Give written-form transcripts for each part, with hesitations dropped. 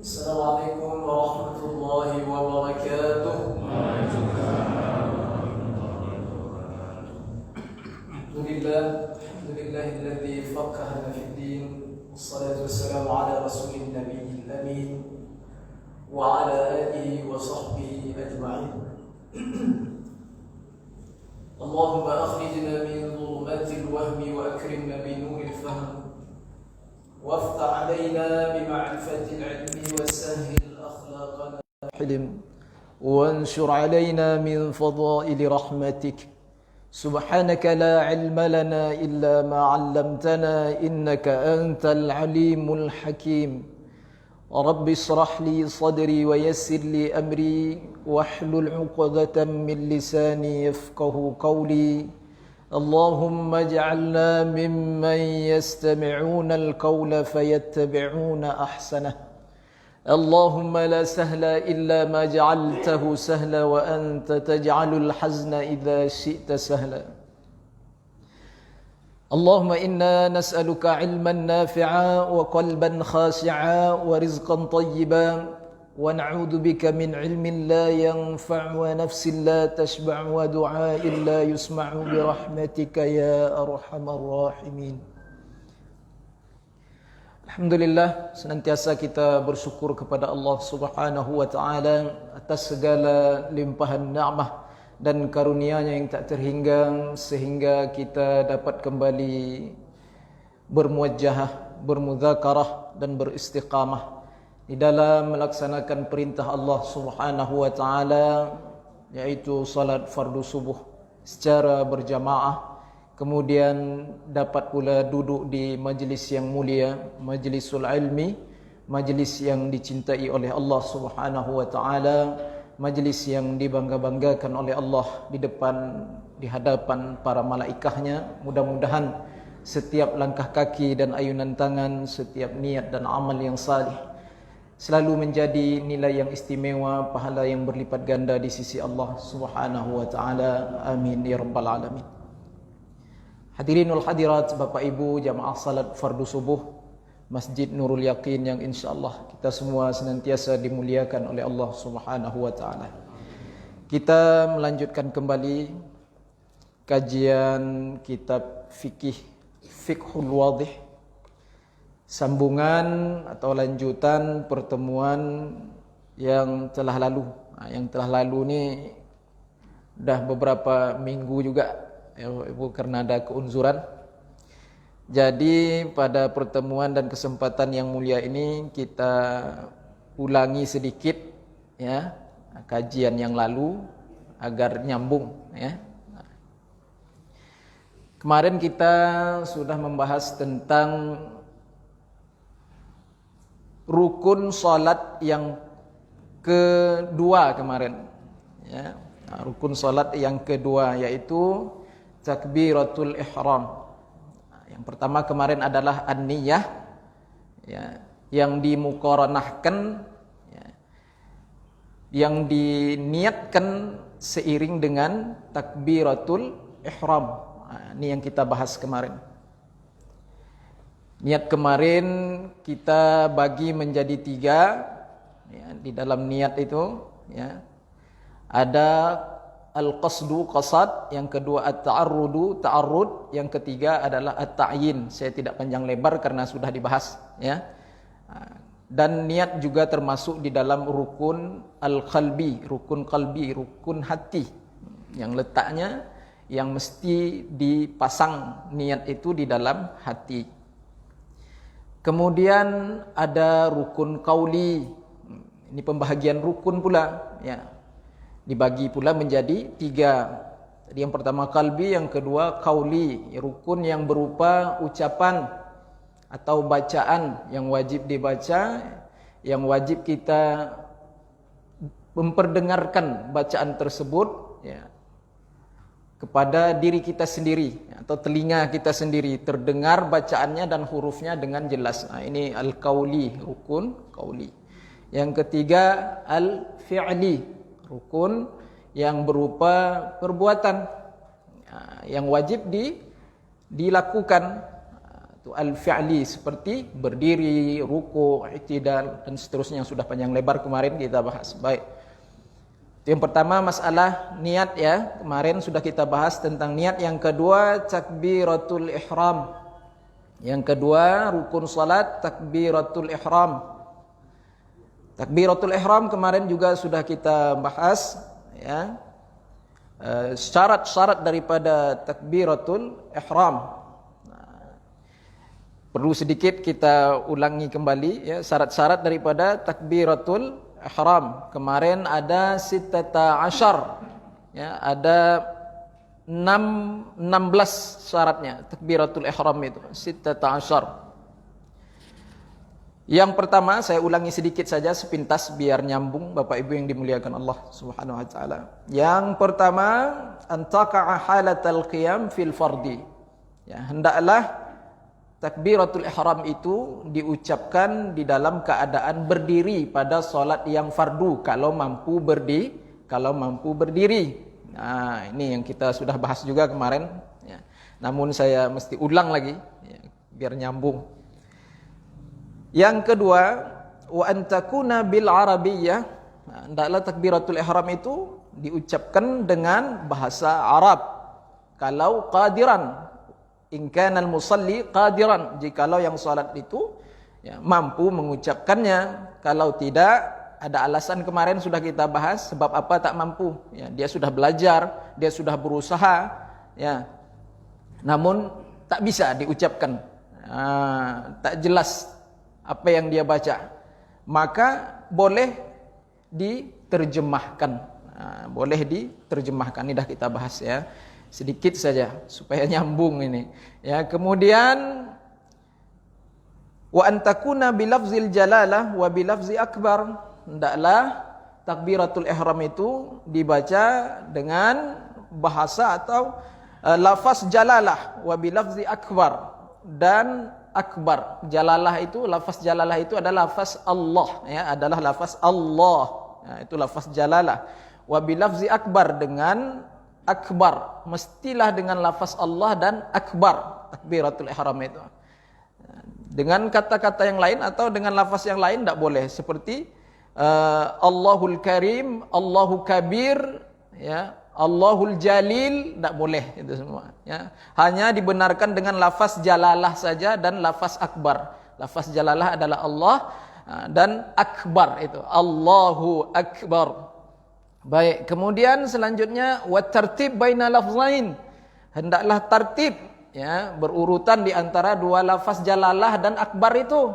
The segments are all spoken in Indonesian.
السلام عليكم ورحمة الله وبركاته. الحمد لله الذي فقهنا في الدين، والصلاة والسلام على رسول النبي الأمين وعلى آله وصحبه أجمعين. اللهم أخرجنا من ظلمات الوهم وأكرمنا بنور الفهم، وافتح علينا بمعرفة العلم وسهل أخلاقنا حلم، وانشر علينا من فضائل رحمتك. سبحانك لا علم لنا إلا ما علمتنا إنك أنت العليم الحكيم. رب اشرح لي صدري ويسر لي أمري واحلل عقدة من لساني يفقه قولي. اللهم اجعلنا ممن يستمعون القول فيتبعون أحسنه. اللهم لا سهل إلا ما جعلته سهلا وأنت تجعل الحزن إذا شئت سهلا. اللهم إنا نسألك علما نافعا وقلبا خاشعا ورزقا طيبا، ونعوذ بك من علم لا ينفع ونفس لا تشبع ودعاء لا يسمع برحمتك يا أرحم الراحمين. Alhamdulillah, senantiasa kita bersyukur kepada Allah Subhanahu wa taala atas segala limpahan nikmat dan karunia-Nya yang tak terhingga, sehingga kita dapat kembali bermuwajjahah, bermudzakarah dan beristiqamah di dalam melaksanakan perintah Allah Subhanahu wa taala, yaitu salat fardu subuh secara berjamaah. Kemudian dapat pula duduk di majlis yang mulia, majlisul ilmi, majlis yang dicintai oleh Allah Subhanahu wa taala, majlis yang dibangga-banggakan oleh Allah di hadapan para malaikatnya. Mudah-mudahan setiap langkah kaki dan ayunan tangan, setiap niat dan amal yang salih selalu menjadi nilai yang istimewa, pahala yang berlipat ganda di sisi Allah Subhanahu wa taala. Amin ya rabbal alamin. Hadirinul hadirat, Bapak Ibu jamaah salat fardu subuh Masjid Nurul Yaqin yang insyaallah kita semua senantiasa dimuliakan oleh Allah Subhanahu wa taala. Kita melanjutkan kembali kajian kitab Fiqhul Wadih, sambungan atau lanjutan pertemuan yang telah lalu. Yang telah lalu ni dah beberapa minggu juga ya, Ibu, karena ada keunzuran. Jadi pada pertemuan dan kesempatan yang mulia ini kita ulangi sedikit ya kajian yang lalu agar nyambung ya. Kemarin kita sudah membahas tentang rukun salat yang kedua kemarin ya. Rukun salat yang kedua yaitu takbiratul ihram. Yang pertama kemarin adalah an-niyah ya, yang dimuqaranahkan ya, yang diniatkan seiring dengan takbiratul ihram. Ini yang kita bahas kemarin. Niat kemarin kita bagi menjadi 3 ya, di dalam niat itu ya. Ada al-qasdu, qasad, yang kedua at-ta'arrudu, ta'arrud, yang ketiga adalah at-ta'yin. Saya tidak panjang lebar karena sudah dibahas ya. Dan niat juga termasuk di dalam rukun al-qalbi, rukun qalbi, rukun hati, yang letaknya yang mesti dipasang niat itu di dalam hati. Kemudian ada rukun qauli. Ini pembahagian rukun pula ya. Dibagi pula menjadi 3. Jadi yang pertama qalbi, yang kedua qauli, rukun yang berupa ucapan atau bacaan yang wajib dibaca, yang wajib kita memperdengarkan bacaan tersebut ya, kepada diri kita sendiri atau telinga kita sendiri, terdengar bacaannya dan hurufnya dengan jelas. Ini al-qauli, rukun qauli. Yang ketiga al-fi'li, rukun yang berupa perbuatan yang wajib dilakukan, Itu al-fi'li seperti berdiri, ruku', i'tidal dan seterusnya yang sudah panjang lebar kemarin kita bahas. Baik. Itu yang pertama masalah niat ya. Kemarin sudah kita bahas tentang niat. Yang kedua takbiratul ihram. Yang kedua rukun salat takbiratul ihram. Takbiratul ihram kemarin juga sudah kita bahas ya. Syarat-syarat daripada takbiratul ihram. Perlu sedikit kita ulangi kembali ya, syarat-syarat daripada takbiratul ihram. Kemarin ada 16 ya, ada 16 syaratnya takbiratul ihram itu 16. Yang pertama saya ulangi sedikit saja sepintas biar nyambung Bapak Ibu yang dimuliakan Allah Subhanahu wa taala. Yang pertama antaqa'a halatal qiyam fil fardi. Ya, hendaklah takbiratul ihram itu diucapkan di dalam keadaan berdiri pada solat yang fardu kalau mampu berdiri. Nah, ini yang kita sudah bahas juga kemarin ya. Namun saya mesti ulang lagi ya, biar nyambung. Yang kedua, wa antakuna bil arabiyyah. Nah, hendaklah takbiratul ihram itu diucapkan dengan bahasa Arab kalau qadiran. In kana al-musalli qadiran, jikalau yang salat itu ya, mampu mengucapkannya. Kalau tidak, ada alasan kemarin sudah kita bahas sebab apa tak mampu ya, dia sudah belajar, dia sudah berusaha ya, namun tak bisa diucapkan, tak jelas apa yang dia baca, maka boleh diterjemahkan. Boleh diterjemahkan. Ini dah kita bahas ya. Sedikit saja supaya nyambung ini. Ya, kemudian wa antakuna bilafzil jalalah wa bilafzi akbar. Hendaklah takbiratul ihram itu dibaca dengan bahasa atau lafaz jalalah wa bilafzi akbar dan akbar. Jalalah itu, lafaz jalalah itu adalah lafaz Allah ya, adalah lafaz Allah. Ya, itu lafaz jalalah. Wa bilafzi akbar dengan akbar, mestilah dengan lafaz Allah dan akbar takbiratul ihram itu. Dengan kata-kata yang lain atau dengan lafaz yang lain tidak boleh, seperti Allahul Karim, Allahu Kabir ya, Allahul Jalil, tidak boleh itu semua ya. Hanya dibenarkan dengan lafaz jalalah saja dan lafaz akbar. Lafaz jalalah adalah Allah dan akbar itu Allahu Akbar. Baik, kemudian selanjutnya wa tartib baina lafzain. Hendaklah tartib ya, berurutan di antara dua lafaz jalalah dan akbar itu.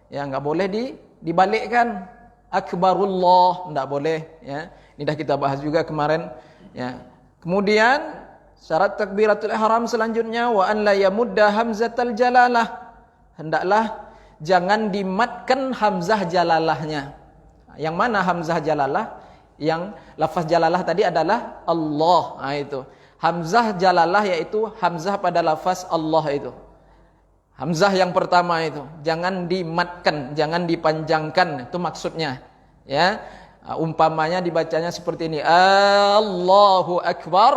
Ya, enggak boleh dibalikkan. Akbarullah enggak boleh ya. Ini dah kita bahas juga kemarin ya. Kemudian syarat takbiratul ihram selanjutnya wa an la yamudda hamzatal jalalah. Hendaklah jangan dimatkan hamzah jalalahnya. Yang mana hamzah jalalah? Yang lafaz jalalah tadi adalah Allah. Nah, itu hamzah jalalah yaitu hamzah pada lafaz Allah itu. Hamzah yang pertama itu jangan dimatkan, jangan dipanjangkan, itu maksudnya ya. Umpamanya dibacanya seperti ini, Allahu Akbar,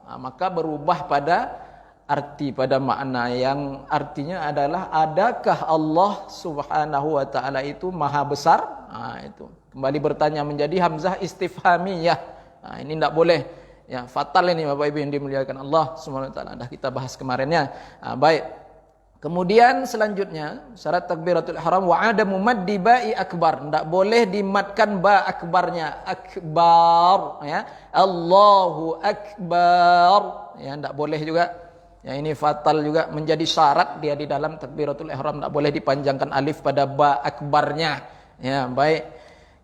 nah, maka berubah pada arti, pada makna yang artinya adalah adakah Allah Subhanahu wa taala itu maha besar? Nah, itu kembali bertanya menjadi hamzah istifhamiyah. Nah, ini tidak boleh ya, fatal ini Bapak Ibu yang dimuliakan Allah Subhanahu wa taala. Dah kita bahas kemarinnya. Nah, baik. Kemudian selanjutnya syarat takbiratul ihram wa adamu maddi ba'i akbar. Tidak boleh dimatkan ba akbarnya, akbar ya. Allahu Akbar. Ya, tidak boleh juga. Ya, ini fatal juga, menjadi syarat dia di dalam takbiratul ihram, tidak boleh dipanjangkan alif pada ba akbarnya. Ya, baik.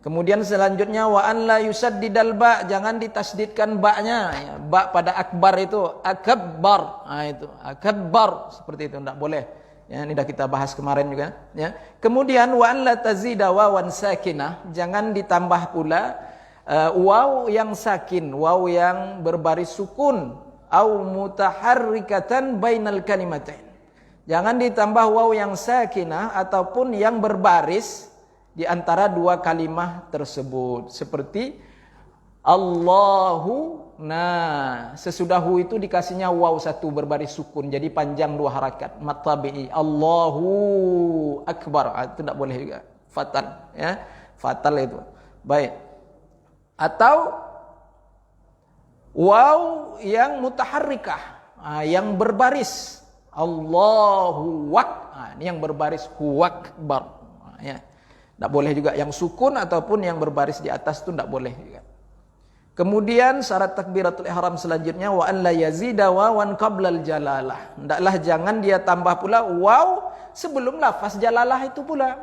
Kemudian selanjutnya wa an la yusaddidal ba, jangan ditasdidkan ba-nya ya. Ba pada akbar itu akbar. Nah, itu akbar seperti itu tidak boleh. Ya, ini dah kita bahas kemarin juga ya. Kemudian wa an la tazida wawan sakinah, jangan ditambah pula waw yang sakin, waw yang berbaris sukun au mutaharrikatan bainal kalimatain. Jangan ditambah waw yang sakinah ataupun yang berbaris di antara dua kalimah tersebut, seperti Allahu. Nah, sesudah hu itu dikasihnya waw satu berbaris sukun, jadi panjang 2 harakat. Mat tabi'i. Allahu akbar. Itu tidak boleh juga. Fatal, ya. Fatal itu. Baik. Atau waw yang mutaharrikah, yang berbaris. Allahu akbar. Ini yang berbaris hu akbar. Ya. Tidak boleh juga yang sukun ataupun yang berbaris di atas itu tidak boleh juga. Kemudian syarat takbiratul ihram selanjutnya wa an la yazida wawan qablal jalalah. Hendaklah jangan dia tambah pula waw sebelum lafaz jalalah itu pula.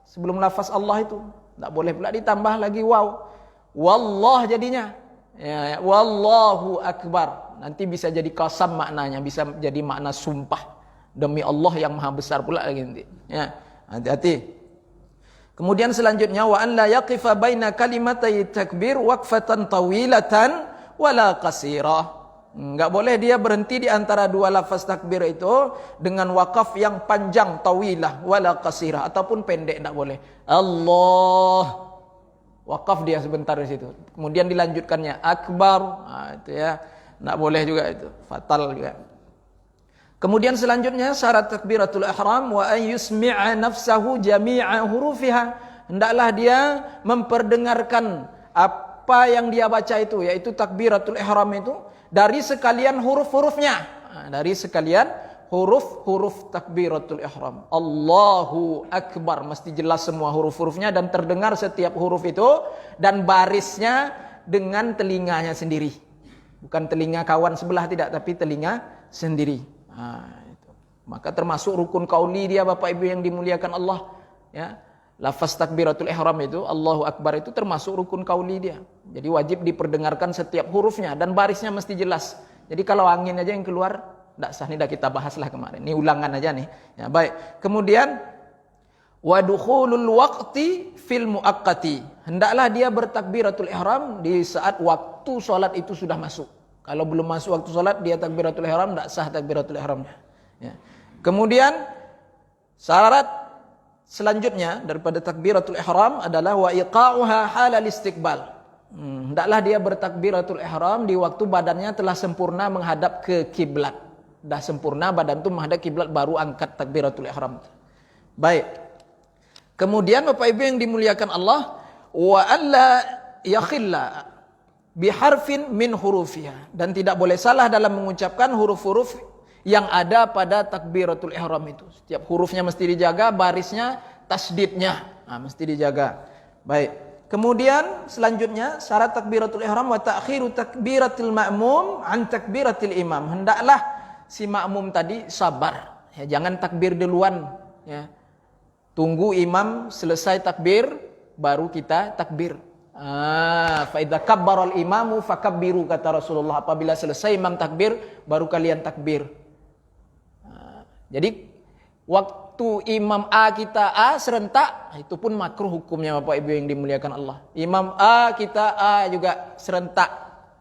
Sebelum lafaz Allah itu. Tidak boleh pula ditambah lagi waw. Wallah jadinya. Ya, wallahu akbar. Nanti bisa jadi qasam maknanya, bisa jadi makna sumpah. Demi Allah yang maha besar pula lagi nanti. Ya, hati-hati. Kemudian selanjutnya wa an la yaqifa baina kalimatay takbir waqfatan tawilatan wala qasira. Enggak boleh dia berhenti di antara 2 lafaz takbir itu dengan wakaf yang panjang tawilah wala qasira ataupun pendek, enggak boleh. Allah. Wakaf dia sebentar di situ. Kemudian dilanjutkannya akbar. Itu ya. Enggak boleh juga itu. Fatal juga. Kemudian selanjutnya syarat takbiratul ihram wa an yusmi'a nafsahu jami'a hurufiha. Hendaklah dia memperdengarkan apa yang dia baca itu, yaitu takbiratul ihram itu dari sekalian huruf-hurufnya. Dari sekalian huruf-huruf takbiratul ihram. Allahu akbar, mesti jelas semua huruf-hurufnya dan terdengar setiap huruf itu dan barisnya dengan telinganya sendiri. Bukan telinga kawan sebelah tidak, tapi telinga sendiri. Itu. Maka termasuk rukun qauli dia Bapak Ibu yang dimuliakan Allah, ya. Lafaz takbiratul ihram itu Allahu akbar itu termasuk rukun qauli dia. Jadi wajib diperdengarkan setiap hurufnya dan barisnya mesti jelas. Jadi kalau angin aja yang keluar enggak sah. Ini dah kita bahaslah kemarin. Ini ulangan aja nih. Ya, baik. Kemudian wa dukhulul waqti fil muaqqati. Hendaklah dia bertakbiratul ihram di saat waktu salat itu sudah masuk. Kalau belum masuk waktu salat dia takbiratul ihram, tidak sah takbiratul ihramnya. Ya. Kemudian syarat selanjutnya daripada takbiratul ihram adalah wa iqa'uha halal istiqbal. Hendaklah dia bertakbiratul ihram di waktu badannya telah sempurna menghadap ke kiblat. Dah sempurna badan itu menghadap kiblat baru angkat takbiratul ihram. Baik. Kemudian Bapak Ibu yang dimuliakan Allah, wa alla yakhilla biharfin min hurufiha, dan tidak boleh salah dalam mengucapkan huruf-huruf yang ada pada takbiratul ihram itu. Setiap hurufnya mesti dijaga, barisnya, tasdidnya mesti dijaga. Baik. Kemudian selanjutnya syarat takbiratul ihram wa ta'khiru takbiratil ma'mum an takbiratil imam. Hendaklah si makmum tadi sabar. Ya, jangan takbir duluan, ya. Tunggu imam selesai takbir baru kita takbir. Fa idza kabbaral imamu fakabbiru, kata Rasulullah. Apabila selesai imam takbir baru kalian takbir. Jadi waktu imam A kita A serentak, itu pun makruh hukumnya Bapak Ibu yang dimuliakan Allah. Imam A kita A juga serentak,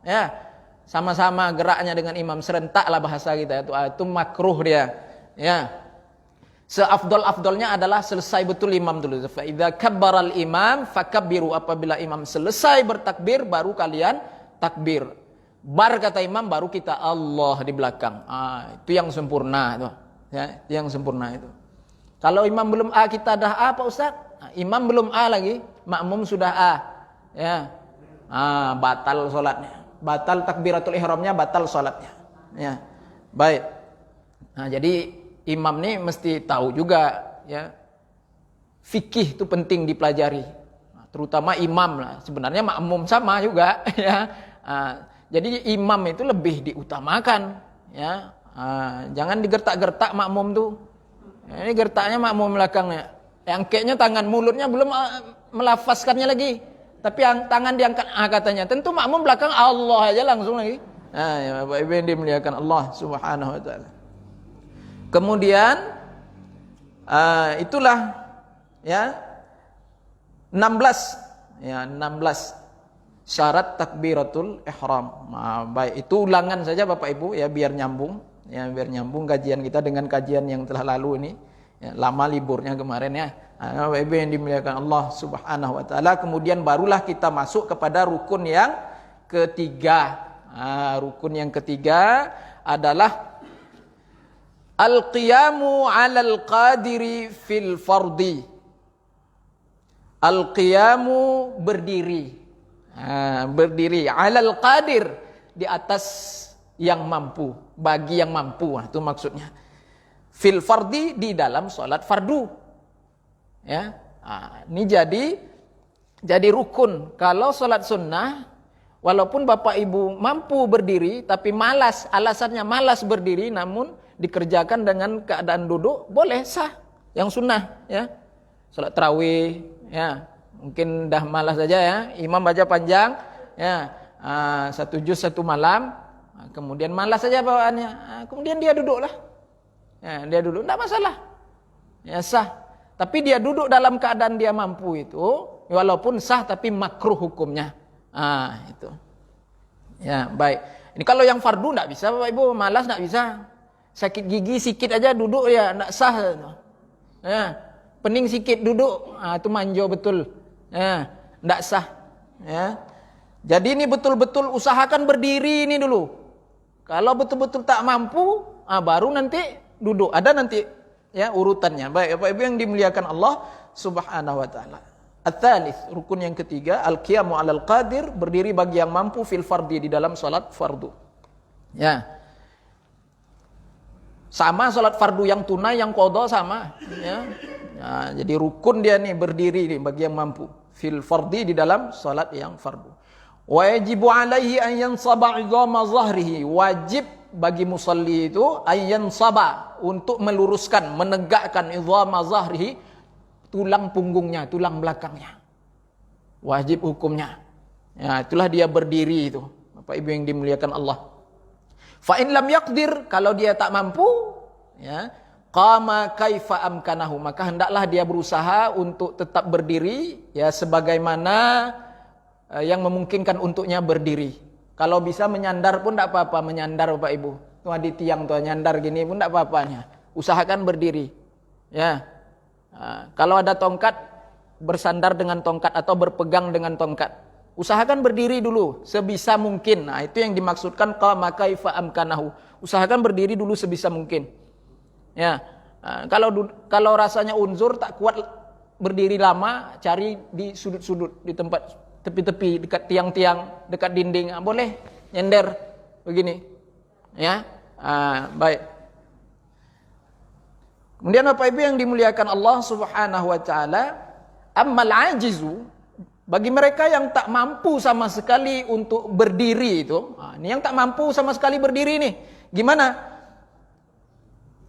ya. Sama-sama geraknya dengan imam, serentaklah bahasa kita itu makruh dia, ya. Seafdol-afdolnya adalah selesai betul imam dulu. Fa idza kabbaral imam fakabbiru, apabila imam selesai bertakbir baru kalian takbir. Bar kata imam baru kita Allah di belakang. Itu yang sempurna itu. Ya, yang sempurna itu. Kalau imam belum A kita dah A Pak Ustaz. Imam belum A lagi, makmum sudah A. Ya. Batal salatnya. Batal takbiratul ihramnya, batal salatnya. Ya. Baik. Jadi imam nih mesti tahu juga, ya, fikih itu penting dipelajari, terutama imam lah. Sebenarnya makmum sama juga, ya. Jadi imam itu lebih diutamakan, ya. Jangan digertak-gertak makmum tuh. Ini gertaknya makmum belakangnya, yang kayaknya tangan mulutnya belum melafazkannya lagi, tapi yang tangan diangkat katanya. Tentu makmum belakang Allah aja langsung lagi. Ya Bapak Ibu yang dimuliakan Allah Subhanahu wa taala. Kemudian itulah, ya, 16 syarat takbiratul ihram. Baik, itu ulangan saja Bapak Ibu, ya, biar nyambung kajian kita dengan kajian yang telah lalu ini. Ya, lama liburnya kemarin, ya. Bapak Ibu yang dimuliakan Allah Subhanahu wa taala. Kemudian barulah kita masuk kepada rukun yang ketiga. Rukun yang ketiga adalah al-qiyamu 'alal qadiri fil fardi. Al-qiyamu berdiri. Berdiri 'alal qadir, di atas yang mampu, bagi yang mampu. Itu maksudnya. Fil fardi, di dalam salat fardu. Ya. Ini jadi rukun. Kalau salat sunnah, walaupun bapak ibu mampu berdiri tapi malas, alasannya malas berdiri, namun dikerjakan dengan keadaan duduk, boleh, sah. Yang sunnah, ya. Salat tarawih, ya. Mungkin dah malas saja, ya. Imam baca panjang, ya. 1 juz 1 malam, kemudian malas saja bawaannya. Kemudian dia duduklah. Ya, dia duduk, tidak masalah. Ya, sah. Tapi dia duduk dalam keadaan dia mampu itu, walaupun sah tapi makruh hukumnya. Itu. Ya, baik. Ini kalau yang fardu tidak bisa, Bapak Ibu, malas tidak bisa. Sakit gigi sikit aja duduk, ya tidak sah. Ya, pening sikit duduk, itu manjo betul. Ya, tidak sah. Ya. Jadi ini betul-betul usahakan berdiri ini dulu. Kalau betul-betul tak mampu, baru nanti duduk. Ada nanti, ya, urutannya. Baik, Bapak Ibu yang dimuliakan Allah Subhanahu wa taala. Ats-tsalits, rukun yang ketiga, al-qiyamu 'alal qadir, berdiri bagi yang mampu fil fardhi, di dalam salat fardu. Ya. Sama salat fardu yang tunai, yang qadha sama, ya. Jadi rukun dia nih, berdiri nih bagi yang mampu fil fardhi, di dalam salat yang fardu. Wa yajibu 'alaihi an yansaba 'idhama dhahrihi, wajib bagi musalli itu ayyan saba, untuk meluruskan, menegakkan idhama zahrihi, tulang punggungnya, tulang belakangnya. Wajib hukumnya. Ya, itulah dia berdiri itu. Bapak Ibu yang dimuliakan Allah. Fa in lam yaqdir, kalau dia tak mampu, ya, qama kaifa amkanahu, maka hendaklah dia berusaha untuk tetap berdiri, ya, sebagaimana yang memungkinkan untuknya berdiri. Kalau bisa menyandar pun tidak apa-apa, menyandar Bapak Ibu. Tuh di tiang tuh nyandar gini pun tidak apa-apanya. Usahakan berdiri. Ya. Kalau ada tongkat, bersandar dengan tongkat atau berpegang dengan tongkat. Usahakan berdiri dulu sebisa mungkin. Itu yang dimaksudkan qama kaifa amkanahu. Usahakan berdiri dulu sebisa mungkin. Ya. Kalau rasanya unzur tak kuat berdiri lama, cari di sudut-sudut, di tempat tepi-tepi, dekat tiang-tiang, dekat dinding, boleh nyender begini, ya. Baik. Kemudian Bapak Ibu yang dimuliakan Allah Subhanahu wa taala, ammal ajizu, bagi mereka yang tak mampu sama sekali untuk berdiri itu, ini yang tak mampu sama sekali berdiri nih, gimana?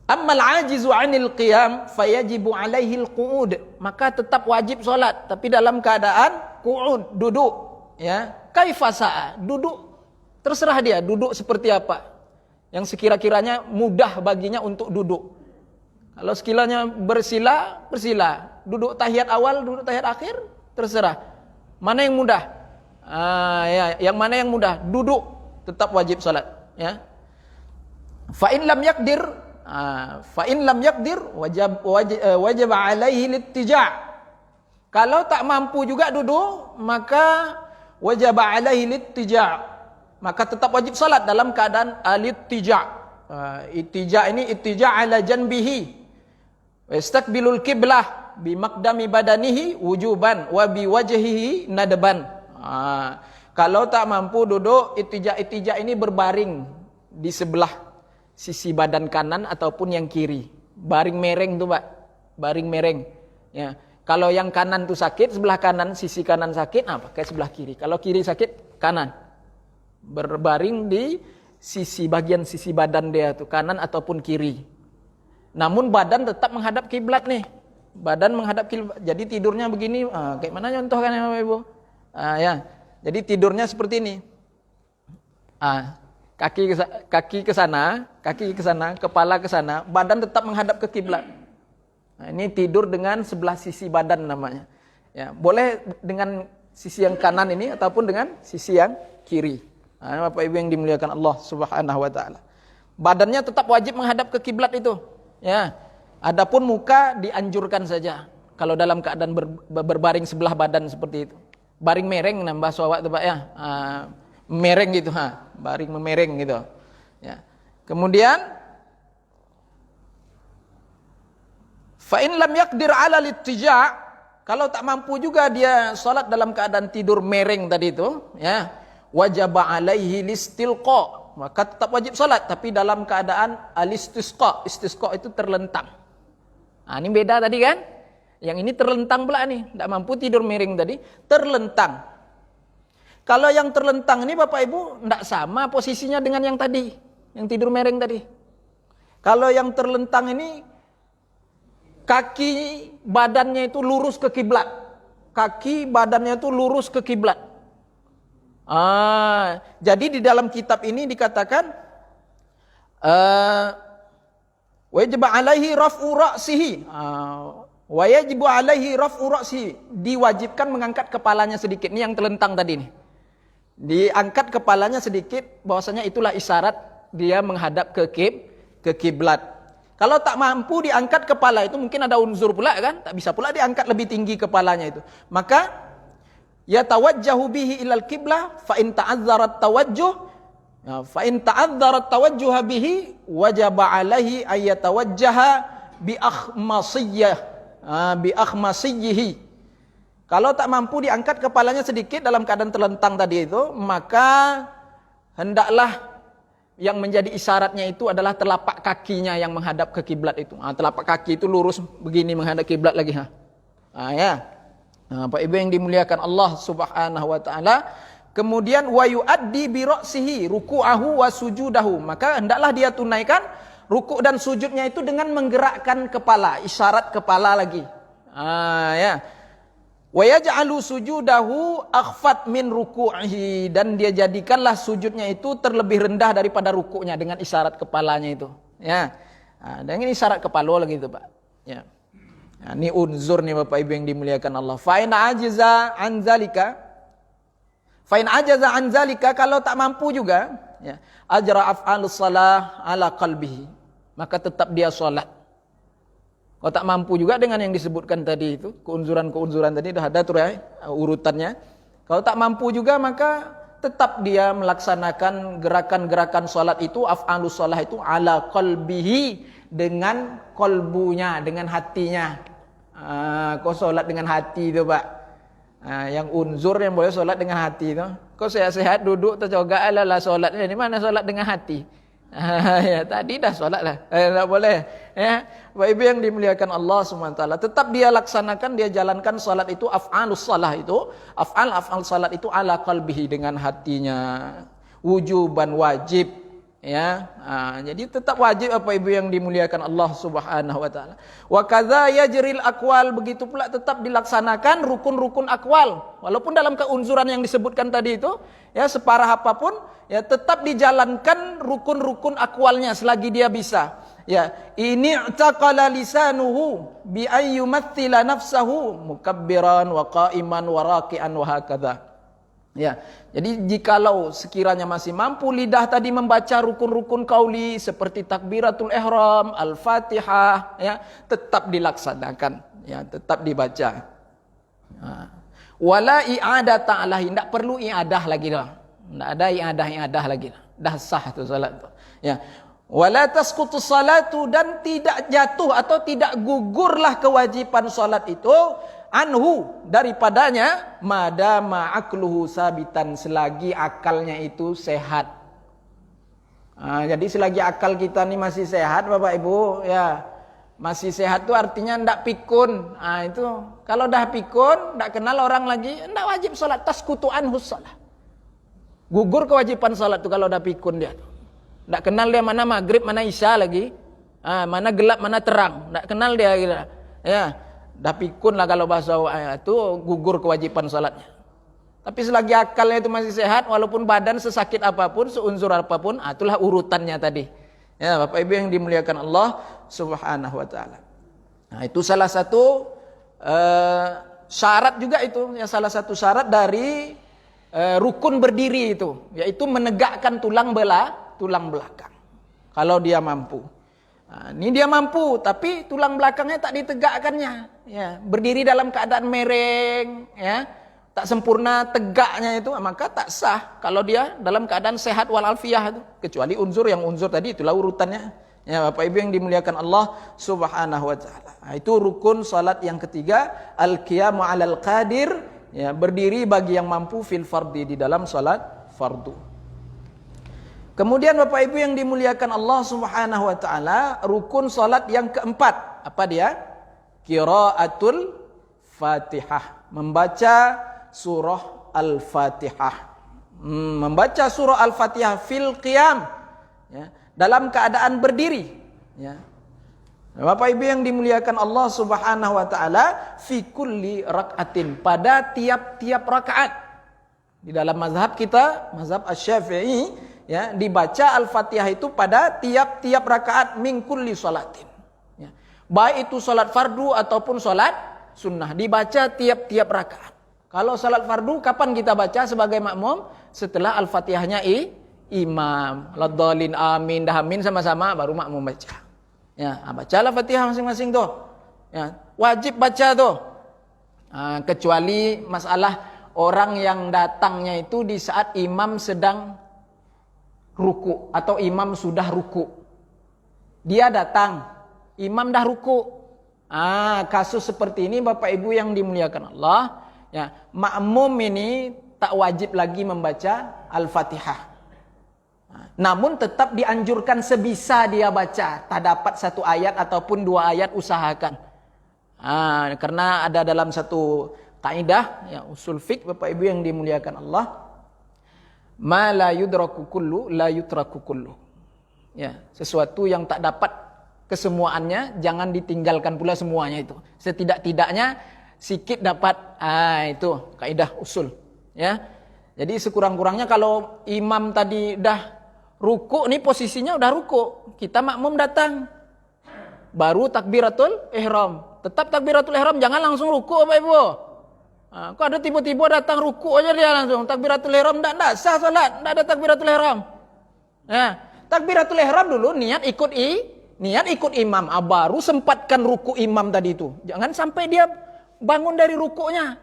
Ammal ajizu 'anil qiyam fayajibu 'alaihi al-qu'ud, maka tetap wajib salat tapi dalam keadaan qu'ud, duduk, ya. Kaifa sa'a, duduk, terserah dia duduk seperti apa yang sekira-kiranya mudah baginya untuk duduk. Kalau sekiranya bersila, duduk tahiyat awal, duduk tahiyat akhir, terserah. Mana yang mudah? Ya, yang mana yang mudah? Duduk, tetap wajib salat, ya. Fa in lam yaqdir wajib alaihi littija'. Kalau tak mampu juga duduk, maka wajib alaihi littija', maka tetap wajib salat dalam keadaan littija'. Ittija' ini ittija' ala janbihi wa istaqbilul qiblah bi maqdami badanihi wujuban wa bi wajhihi nadban. Kalau tak mampu duduk, ittija' ini berbaring di sebelah sisi badan kanan ataupun yang kiri. Baring mereng tuh, Pak. Baring mereng. Ya. Kalau yang kanan tuh sakit, sebelah kanan, sisi kanan sakit, pakai sebelah kiri. Kalau kiri sakit, kanan. Berbaring di bagian sisi badan dia tuh, kanan ataupun kiri. Namun badan tetap menghadap kiblat nih. Badan menghadap kiblat. Jadi tidurnya begini, kayak mana contohkan ya Bapak Ibu? Ya. Jadi tidurnya seperti ini. Kaki ke sana, kepala ke sana, badan tetap menghadap ke kiblat. Nah, ini tidur dengan sebelah sisi badan namanya. Ya, boleh dengan sisi yang kanan ini ataupun dengan sisi yang kiri. Nah, Bapak Ibu yang dimuliakan Allah Subhanahu wa taala. Badannya tetap wajib menghadap ke kiblat itu, ya. Adapun muka dianjurkan saja kalau dalam keadaan berbaring sebelah badan seperti itu. Baring mereng nambah suawak itu, Pak, ya. mereng gitu, baring memereng gitu. Ya. Kemudian fa in lam yaqdir 'ala littija', kalau tak mampu juga dia salat dalam keadaan tidur mereng tadi itu, ya, wajaba 'alaihi listilqa, maka tetap wajib salat tapi dalam keadaan alistisqa. Istisqa itu terlentang. Ini beda tadi kan? Yang ini terlentang pula nih, tidak mampu tidur miring tadi, terlentang. Kalau yang terlentang ini Bapak Ibu tidak sama posisinya dengan yang tadi, yang tidur miring tadi. Kalau yang terlentang ini kaki badannya itu lurus ke kiblat. Kaki badannya itu lurus ke kiblat. Jadi di dalam kitab ini dikatakan wajib alaihi raf'u ra'sihi. Wajib alaihi raf'u ra'sihi. Diwajibkan mengangkat kepalanya sedikit. Ini yang terlentang tadi nih. Diangkat kepalanya sedikit, bahwasanya itulah isyarat dia menghadap ke kiblat. Kalau tak mampu diangkat kepala itu mungkin ada unsur pula kan, tak bisa pula diangkat lebih tinggi kepalanya itu. Maka yatawajjahu bihi ilal qiblah fa in ta'azzarat tawajjuh bihi wajaba alaihi ay yatawajjaha bi akhmasiyyihi. Kalau tak mampu diangkat kepalanya sedikit dalam keadaan terlentang tadi itu, maka hendaklah yang menjadi isyaratnya itu adalah telapak kakinya yang menghadap ke kiblat itu. Telapak kaki itu lurus begini menghadap kiblat lagi. Pak Ibu yang dimuliakan Allah Subhanahu wa taala. Kemudian wa yuaddi bi ra'sihi ruku'ahu wa sujudahu. Maka hendaklah dia tunaikan rukuk dan sujudnya itu dengan menggerakkan kepala, isyarat kepala lagi. Wa yaj'alu sujudahu akhfat min ruku'ihi, dan dia jadikanlah sujudnya itu terlebih rendah daripada rukuknya dengan isyarat kepalanya itu. Ya. Dan ini isyarat kepala lagi itu, Pak. Ya. Ini unsur nih Bapak Ibu yang dimuliakan Allah. Fa in ajaza an zalika, kalau tak mampu juga, ya, ajra af'alus shalah ala qalbihi, maka tetap dia salat. Kalau tak mampu juga dengan yang disebutkan tadi itu, keunzuran-keunzuran tadi dah ada tuh ya, urutannya. Kalau tak mampu juga maka tetap dia melaksanakan gerakan-gerakan salat itu, af'alus shalah itu ala qalbihi, dengan kolbunya, dengan hatinya. Kau salat dengan hati itu, Pak. Yang unsur yang boleh salat dengan hati itu. Kau sehat-sehat duduk tercogak ala salatnya, di mana salat dengan hati? Ya, tadi dah solat lah. Tak boleh. Ya, Bapak Ibu yang dimuliakan Allah SWT, tetap dia laksanakan, dia jalankan salat itu, af'alus salah itu, af'al salat itu ala qalbihi, dengan hatinya. Wujuban, wajib. Ya, jadi tetap wajib Bapak Ibu yang dimuliakan Allah Subhanahu wa taala. Wa kadza yajril aqwal, begitu pula tetap dilaksanakan rukun-rukun aqwal. Walaupun dalam keunzuran yang disebutkan tadi itu, ya, separah apapun, ya, tetap dijalankan rukun-rukun aqwalnya selagi dia bisa. Ya, ini i'taqala lisanuhu bi ayyumathila nafsahu mukabbiran wa qa'iman wa raki'an wa hakadha. Ya, jadi jikalau sekiranya masih mampu lidah tadi membaca rukun-rukun qauli seperti takbiratul ihram, al-Fatihah, ya, tetap dilaksanakan, ya, tetap dibaca. Wala i'adata alaihi, tidak perlu i'adah lagi dah. Tidak ada i'adah lagi dah. Dah sah tu salat tu. Ya. Wala tasqutu salatu, dan tidak jatuh atau tidak gugurlah kewajiban salat itu anhu, daripadanya, madama akluhu sabitan, selagi akalnya itu sehat. Jadi selagi akal kita ni masih sehat Bapak Ibu, ya, masih sehat tu artinya ndak pikun. Itu kalau dah pikun, ndak kenal orang lagi, ndak wajib salat. Tasqutu anhu salat, gugur kewajiban salat tu kalau dah pikun dia tu. Ndak kenal dia mana maghrib mana isya lagi, mana gelap mana terang, ndak kenal dia gitu. Ya, dah pikun lah kalau bahasa itu, gugur kewajiban salatnya. Tapi selagi akalnya itu masih sehat, walaupun badan sesakit apapun, seunsur apapun, itulah urutannya tadi. Ya, Bapak Ibu yang dimuliakan Allah Subhanahu wa taala. Nah, itu salah satu syarat juga itu, ya, salah satu syarat dari rukun berdiri itu, yaitu menegakkan tulang belakang. Kalau dia mampu. Ini dia mampu, tapi tulang belakangnya tak ditegakkannya. Ya, berdiri dalam keadaan mereng, ya, tak sempurna tegaknya itu, maka tak sah kalau dia dalam keadaan sehat walafiat itu, kecuali unsur tadi itulah urutannya. Ya Bapak Ibu yang dimuliakan Allah Subhanahu wa taala. Itu rukun salat yang ketiga, al-qiyamu 'alal qadir, ya, berdiri bagi yang mampu fil fardhi, di dalam salat fardu. Kemudian Bapak Ibu yang dimuliakan Allah Subhanahu wa taala, rukun salat yang keempat, apa dia? Qiraatul Fatihah, membaca surah Al-Fatihah. Membaca surah Al-Fatihah fil qiyam, ya, dalam keadaan berdiri, ya. Bapak Ibu yang dimuliakan Allah Subhanahu wa taala, fi kulli rak'atin, pada tiap-tiap rakaat. Di dalam mazhab kita, mazhab Asy-Syafi'i, ya, dibaca Al-Fatihah itu pada tiap-tiap rakaat min kulli salatin. Ya. Baik itu salat fardu ataupun salat sunnah, dibaca tiap-tiap rakaat. Kalau salat fardu kapan kita baca sebagai makmum? Setelah Al-Fatihahnya imam, ladhalin, amin, dah amin sama-sama baru makmum baca. Ya, bacalah Fatihah masing-masing tuh. Ya, wajib baca tuh. Kecuali masalah orang yang datangnya itu di saat imam sedang ruku atau imam sudah ruku. Dia datang, imam dah ruku. Kasus seperti ini Bapak Ibu yang dimuliakan Allah, ya, makmum ini tak wajib lagi membaca Al-Fatihah. Namun tetap dianjurkan sebisa dia baca, tak dapat satu ayat ataupun dua ayat usahakan. Karena ada dalam satu kaidah, ya, usul fiqh Bapak Ibu yang dimuliakan Allah, ma la yudraku kullu la yutraku kullu. Ya, sesuatu yang tak dapat kesemuaannya jangan ditinggalkan pula semuanya itu. Setidak-tidaknya sikit dapat. Itu kaidah usul, ya. Jadi sekurang-kurangnya kalau imam tadi dah ruku, nih posisinya udah ruku, kita makmum datang, baru takbiratul ihram. Tetap takbiratul ihram, jangan langsung ruku Bapak Ibu. Kok ada tiba-tiba datang ruku aja dia langsung takbiratul ihram, enggak sah salat, enggak ada takbiratul ihram. Ya, takbiratul ihram dulu niat ikut imam, baru sempatkan ruku imam tadi itu. Jangan sampai dia bangun dari rukunya.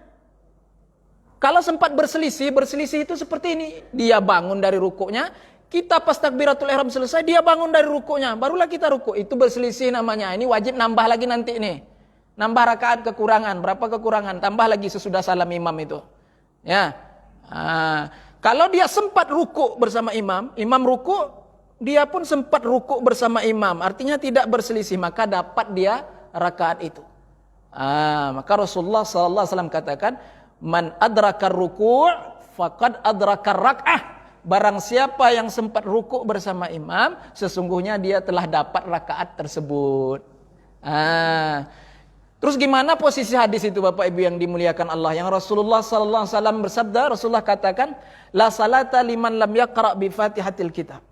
Kalau sempat berselisih itu seperti ini, dia bangun dari rukunya, kita pas takbiratul ihram selesai, dia bangun dari rukunya, barulah kita ruku. Itu berselisih namanya. Ini wajib nambah lagi nanti nih. Nambah rakaat kekurangan, berapa kekurangan, tambah lagi sesudah salam imam itu. Ya. Kalau dia sempat ruku bersama imam, imam ruku, dia pun sempat ruku bersama imam, artinya tidak berselisih, maka dapat dia rakaat itu. Maka Rasulullah sallallahu alaihi wasallam katakan, man adrakar ruku' faqad adrakar rak'ah. Barang siapa yang sempat ruku' bersama imam, sesungguhnya dia telah dapat rakaat tersebut. Terus gimana posisi hadis itu Bapak Ibu yang dimuliakan Allah? Yang Rasulullah sallallahu alaihi wasallam bersabda, Rasulullah katakan, la salata liman lam yaqra' bi Fatihatil kitab.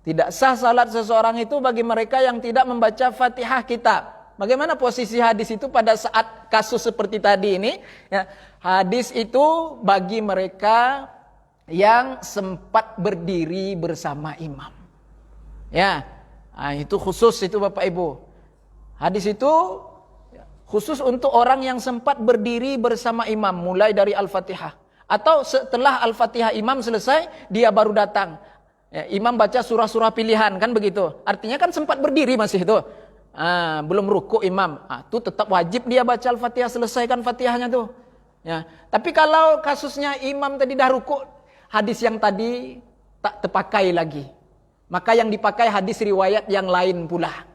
Tidak sah salat seseorang itu bagi mereka yang tidak membaca Fatihah kitab. Bagaimana posisi hadis itu pada saat kasus seperti tadi ini? Ya, hadis itu bagi mereka yang sempat berdiri bersama imam. Ya, itu khusus itu Bapak Ibu. Hadis itu khusus untuk orang yang sempat berdiri bersama imam mulai dari Al-Fatihah. Atau setelah Al-Fatihah imam selesai, dia baru datang. Ya, imam baca surah-surah pilihan, kan begitu. Artinya kan sempat berdiri masih itu. Belum ruku imam, itu tetap wajib dia baca Al-Fatihah, selesaikan Fatihahnya tuh. Ya. Tapi kalau kasusnya imam tadi dah ruku, hadis yang tadi tak terpakai lagi. Maka yang dipakai hadis riwayat yang lain pula.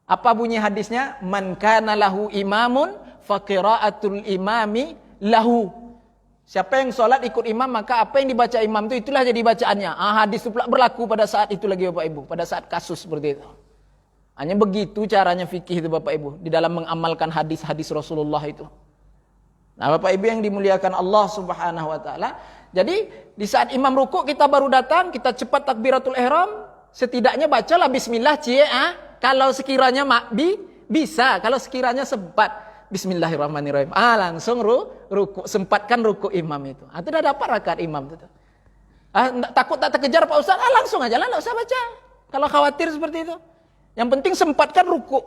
Apa bunyi hadisnya? Man kana lahu imamun fa qiraatul imami lahu. Siapa yang sholat ikut imam, maka apa yang dibaca imam itu itulah jadi bacaannya. Hadis itu pula berlaku pada saat itu lagi Bapak Ibu, pada saat kasus seperti itu. Hanya begitu caranya fikih itu Bapak Ibu, di dalam mengamalkan hadis-hadis Rasulullah itu. Nah Bapak Ibu yang dimuliakan Allah Subhanahu wa taala, jadi di saat imam ruku kita baru datang, kita cepat takbiratul ihram, setidaknya bacalah bismillah kalau sekiranya bisa, kalau sekiranya sempat bismillahirrahmanirrahim. Langsung ruku, sempatkan ruku imam itu. Itu dah dapat rakaat imam itu. Takut tak terkejar Pak Ustaz, langsung aja lah, enggak usah baca. Kalau khawatir seperti itu. Yang penting sempatkan ruku.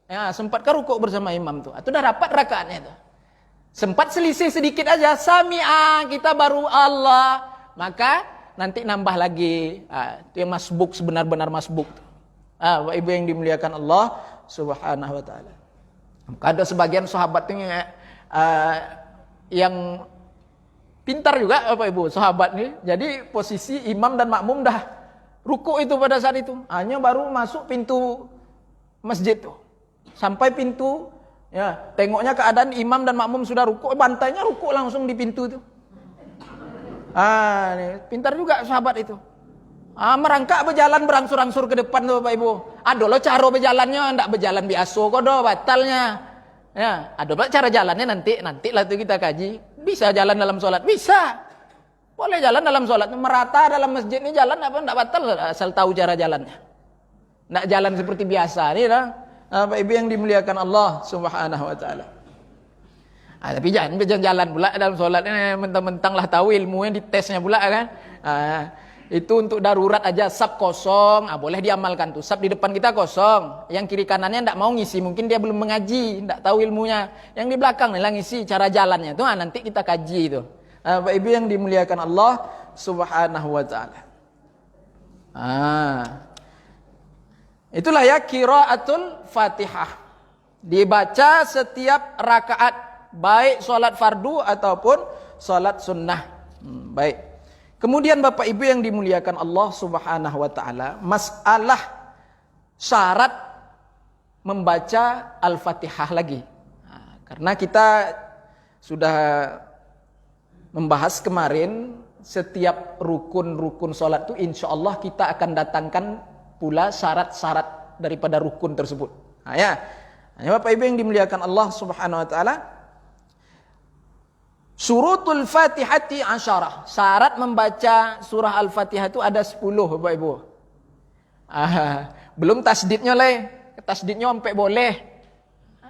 Ya, sempatkan ruku bersama imam tuh. Itu dah dapat rakaatnya itu. Sempat selisih sedikit aja, sami'a, kita baru Allah, maka nanti nambah lagi. Itu yang masbuk, sebenar-benar masbuk. Bapak Ibu yang dimuliakan Allah Subhanahu wa taala. Ada sebagian sahabat yang pintar juga Bapak Ibu, sahabat nih. Jadi posisi imam dan makmum dah ruku itu pada saat itu. Hanya baru masuk pintu masjid tuh. Sampai pintu, ya, tengoknya keadaan imam dan makmum sudah ruku, bantainya ruku langsung di pintu itu. Nih, pintar juga sahabat itu. Merangkak berjalan berangsur-angsur ke depan tuh Bapak Ibu. Ada lo cara berjalannya, ndak berjalan biasa kok do, batalnya. Ya, ada lo cara jalannya nanti lah tuh kita kaji. Bisa jalan dalam sholat, bisa. Boleh jalan dalam sholat, merata dalam masjid ini jalan apa ndak batal asal tahu cara jalannya. Ndak jalan seperti biasa nih lah. Bapak Ibu yang dimuliakan Allah Subhanahu wa taala. Tapi jangan jalan pula dalam sholat ini mentang-mentang lah tahu ilmunya ditesnya pula kan. Itu untuk darurat aja, saf kosong, boleh diamalkan tuh. Saf di depan kita kosong, yang kiri kanannya ndak mau ngisi, mungkin dia belum mengaji, ndak tahu ilmunya. Yang di belakang nih lah ngisi cara jalannya tuh, nanti kita kaji itu. Bapak Ibu yang dimuliakan Allah Subhanahu wa taala. Itulah ya qiraatul Fatihah. Dibaca setiap rakaat, baik salat fardu ataupun salat sunnah. Baik. Kemudian Bapak Ibu yang dimuliakan Allah Subhanahu wa taala, masalah syarat membaca Al-Fatihah lagi. Karena kita sudah membahas kemarin setiap rukun-rukun salat itu insyaallah kita akan datangkan pula syarat-syarat daripada rukun tersebut. Ya. Hanya Bapak Ibu yang dimuliakan Allah Subhanahu wa taala, Surutul Fatihati asyarah. Syarat membaca surah Al-Fatihah itu ada 10 Bapak Ibu. Belum tasdidnya le. Tasdidnya sampai boleh.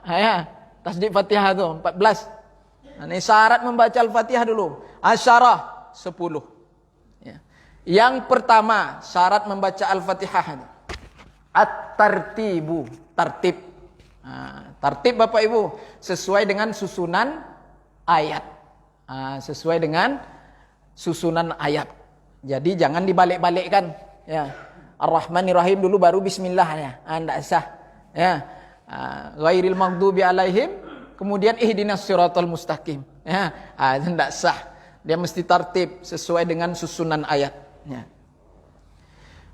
Ya, tasdid Fatihah itu 14. Ini syarat membaca Al-Fatihah dulu. Asyarah 10. Ya. Yang pertama syarat membaca Al-Fatihah at-tartibu, tartib. Tartib Bapak Ibu sesuai dengan susunan ayat. Sesuai dengan susunan ayat. Jadi jangan dibalik-balikkan. Ya, Ar-Rahmanir-Rahim dulu baru Bismillah ya. Ndak sah. Ya, Ghairil maghdubi alaihim, kemudian ihdinas siratal mustaqim. Ya, ndak sah. Dia mesti tartib sesuai dengan susunan ayat. Ya.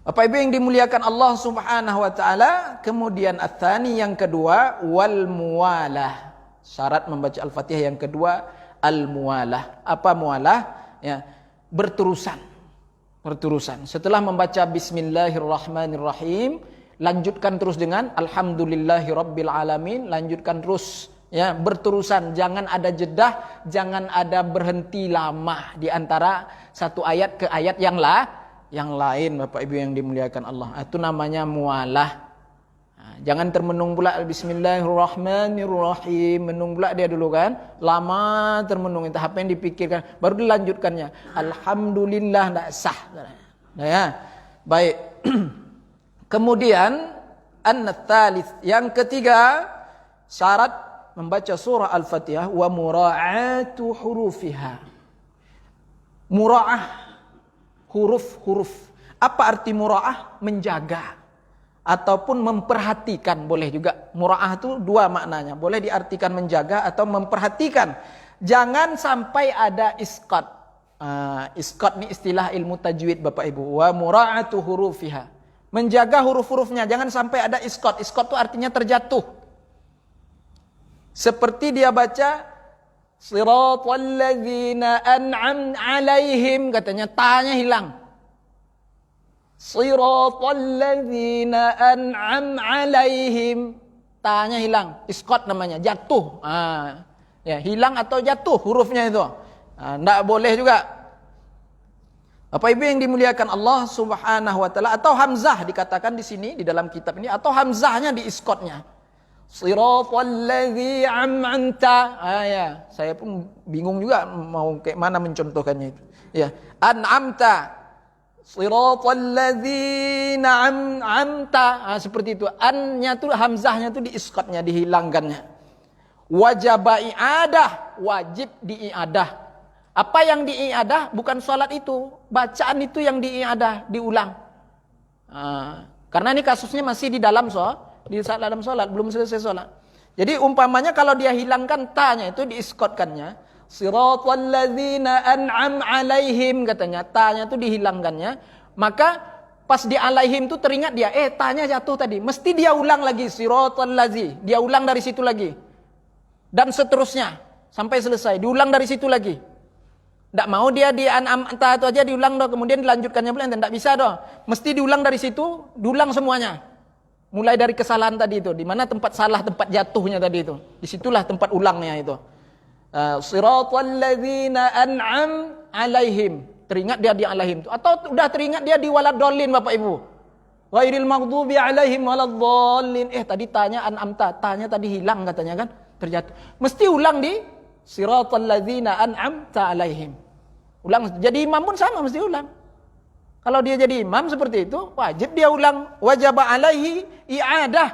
Bapak Ibu yang dimuliakan Allah Subhanahu wa taala, kemudian ats-tsani yang kedua wal muwalah. Syarat membaca Al-Fatihah yang kedua al-muwalah. Apa muwalah? Ya, berterusan. Berterusan. Setelah membaca Bismillahirrahmanirrahim, lanjutkan terus dengan Alhamdulillahirabbil alamin, lanjutkan terus ya, berterusan, jangan ada jedah, jangan ada berhenti lama di antara satu ayat ke ayat yang lain Bapak Ibu yang dimuliakan Allah. Itu namanya muwalah. Jangan termenung pula Bismillahirrahmanirrahim, menung pula dia dulu kan, lama termenung, itu apa yang dipikirkan, baru dilanjutkannya Alhamdulillah, tidak sah. Nah, ya. Baik. Kemudian an-tsalits, yang ketiga syarat membaca surah Al-Fatihah wa mura'atu hurufiha. Mura'ah, huruf-huruf. Apa arti mura'ah? Menjaga ataupun memperhatikan, boleh juga. Mura'ah itu dua maknanya, boleh diartikan menjaga atau memperhatikan. Jangan sampai ada isqat. Isqat ini istilah ilmu tajwid Bapak Ibu. Wa mura'atu hurufiha, menjaga huruf-hurufnya, jangan sampai ada isqat. Isqat itu artinya terjatuh. Seperti dia baca Shiratal ladzina an'am 'alaihim, katanya ta-nya hilang. Shiratal ladzina an'am 'alaihim, ta-nya hilang, isqat namanya, jatuh. Ya, hilang atau jatuh hurufnya itu. Enggak boleh juga. Bapak Ibu yang dimuliakan Allah Subhanahu wa taala, atau hamzah dikatakan di sini di dalam kitab ini, atau hamzahnya di isqatnya. Shiratal ladzi an'amta. Ya, saya pun bingung juga mau kayak mana mencontohkannya itu. Ya, an'amta. Shiratal ladzina an'amta. Seperti itu. An-nya tuh, hamzahnya tuh diiskatnya, dihilangkannya. Wajib i'adah, wajib diiadah. Apa yang diiadah? Bukan sholat itu, bacaan itu yang diiadah, diulang. Karena ini kasusnya masih di dalam sholat, belum selesai sholat. Jadi umpamanya kalau dia hilangkan ta-nya itu diiskotkannya, siratal ladzina an'am alaihim katanya, ta-nya itu dihilangkannya, maka pas di alaihim itu teringat dia, ta-nya jatuh tadi, mesti dia ulang lagi siratal ladzi, dia ulang dari situ lagi. Dan seterusnya sampai selesai, diulang dari situ lagi. Tidak mau dia di an'am ta itu aja diulang doh, kemudian dilanjutkannya pula, tidak bisa doh. Mesti diulang dari situ, diulang semuanya. Mulai dari kesalahan tadi itu, di mana tempat salah, tempat jatuhnya tadi itu. Disitulah tempat ulangnya itu. Siratal ladzina an'am alaihim. Teringat dia di alaihim itu. Atau udah teringat dia di waladhdallin Bapak Ibu. Ghairil maghdubi alaihim waladhdallin. Tadi tanya an'am ta-nya tadi hilang katanya kan, terjatuh. Mesti ulang di siratal ladzina an'amta alaihim. Ulang. Jadi imam pun sama, mesti ulang. Kalau dia jadi imam seperti itu, wajib dia ulang. Wajib alaihi i'adah.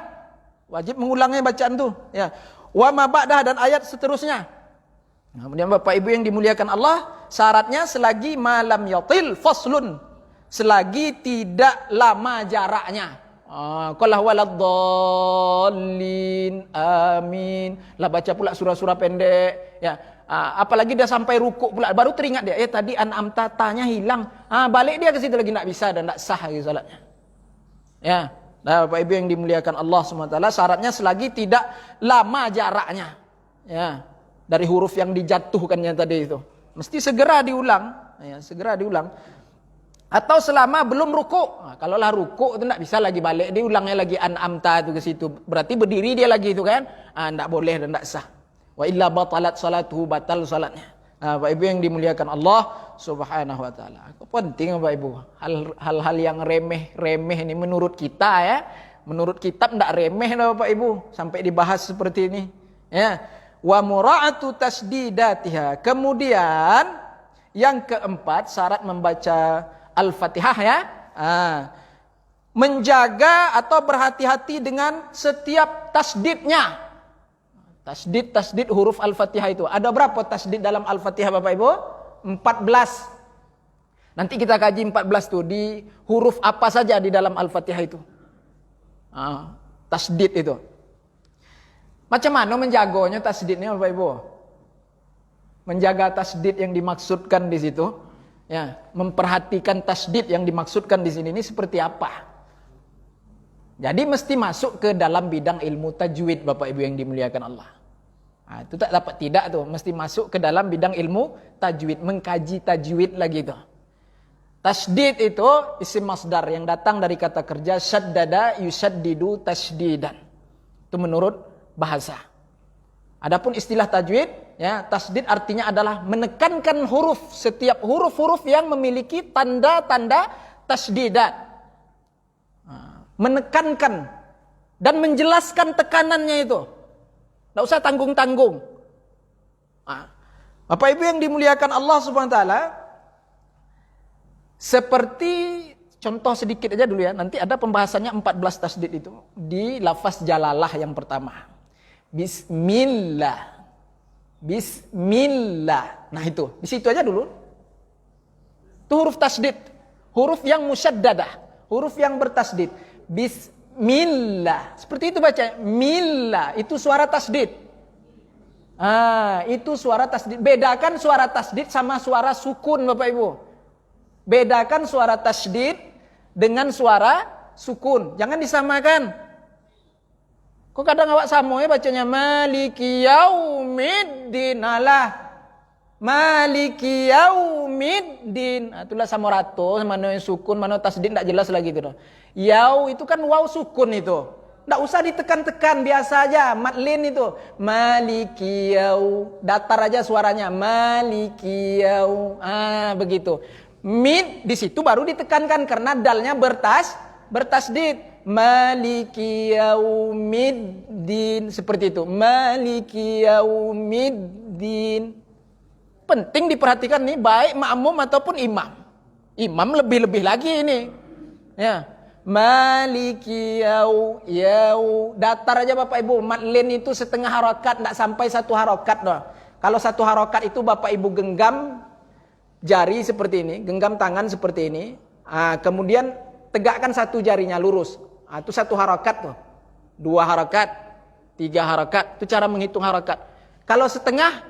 Wajib mengulangnya bacaan itu. Ya. Wa ma ba'dah, dan ayat seterusnya. Kemudian Bapak Ibu yang dimuliakan Allah, syaratnya selagi malam yatil faslun. Selagi tidak lama jaraknya. Qul huwaladdallin, amin. Lah baca pula surah-surah pendek. Ya. Apalagi dia sampai rukuk pula, baru teringat dia, tadi an'am ta-nya hilang. Balik dia ke situ lagi, tidak bisa dan tidak sah lagi salatnya. Ya, nah, Bapak Ibu yang dimuliakan Allah SWT, syaratnya selagi tidak lama jaraknya. Ya, dari huruf yang dijatuhkannya tadi itu, mesti segera diulang. Ya, segera diulang. Atau selama belum rukuk. Kalau lah rukuk itu tidak bisa lagi balik, diulangnya lagi an'am ta itu ke situ. Berarti berdiri dia lagi itu kan, tidak boleh dan tidak sah. Wa illa batalat salatuhu, batal salatnya. Bapak Ibu yang dimuliakan Allah Subhanahu wa taala. Penting Bapak Ibu, hal-hal yang remeh ini menurut kita ya, menurut kitab enggak remeh lah Bapak Ibu, sampai dibahas seperti ini. Ya. Wa mura'atu tasdidatiha. Kemudian yang keempat, syarat membaca Al-Fatihah ya. Menjaga atau berhati-hati dengan setiap tasdidnya. Tasdid huruf Al-Fatihah itu. Ada berapa tasdid dalam Al-Fatihah Bapak Ibu? 14. Nanti kita kaji 14 itu di huruf apa saja di dalam Al-Fatihah itu. Tasdid itu. Macam mana menjaganya tasdidnya Bapak Ibu? Menjaga tasdid yang dimaksudkan di situ, ya, memperhatikan tasdid yang dimaksudkan di sini ini seperti apa? Jadi mesti masuk ke dalam bidang ilmu tajwid Bapak Ibu yang dimuliakan Allah. Itu tak dapat tidak tuh, mesti masuk ke dalam bidang ilmu tajwid, mengkaji tajwid lagi tuh. Tasdid itu isim masdar yang datang dari kata kerja syaddada yusaddidu tasdidan. Itu menurut bahasa. Adapun istilah tajwid, ya, tasdid artinya adalah menekankan huruf, setiap huruf-huruf yang memiliki tanda-tanda tasdidat. Menekankan dan menjelaskan tekanannya itu. Tidak usah tanggung-tanggung. Bapak Ibu yang dimuliakan Allah Subhanahu wa taala, seperti contoh sedikit aja dulu ya. Nanti ada pembahasannya 14 tasdid itu di lafaz jalalah yang pertama. Bismillah. Bismillah. Nah itu, di situ aja dulu. Itu huruf tasdid, huruf yang musyaddadah, huruf yang bertasdid. Bismillah. Seperti itu baca. Milla itu suara tasdid. Itu suara tasdid. Bedakan suara tasdid sama suara sukun Bapak Ibu. Bedakan suara tasdid dengan suara sukun. Jangan disamakan. Kok kadang awak sama ya bacanya Maliki Yaumiddin. Alah. Maliki Yaumiddin. Itulah samarato, mana yang sukun, mana tasdid tidak jelas lagi itu. Yau itu kan waw sukun itu. Tidak usah ditekan-tekan, biasa aja. Madlin itu. Maliki Yau. Datar aja suaranya. Maliki Yau. Begitu. Mid di situ baru ditekankan karena dalnya bertasdid. Maliki Yaumiddin. Seperti itu. Maliki Yaumiddin. Penting diperhatikan nih, baik makmum ataupun imam. Imam lebih-lebih lagi ini. Ya. Maliki yau. Datar aja Bapak Ibu. Mat lin itu setengah harokat, tidak sampai satu harokat doh. Kalau satu harokat itu Bapak Ibu genggam jari seperti ini, genggam tangan seperti ini. Kemudian tegakkan satu jarinya lurus. Itu satu harokat tuh. 2 harokat, 3 harokat. Itu cara menghitung harokat. Kalau setengah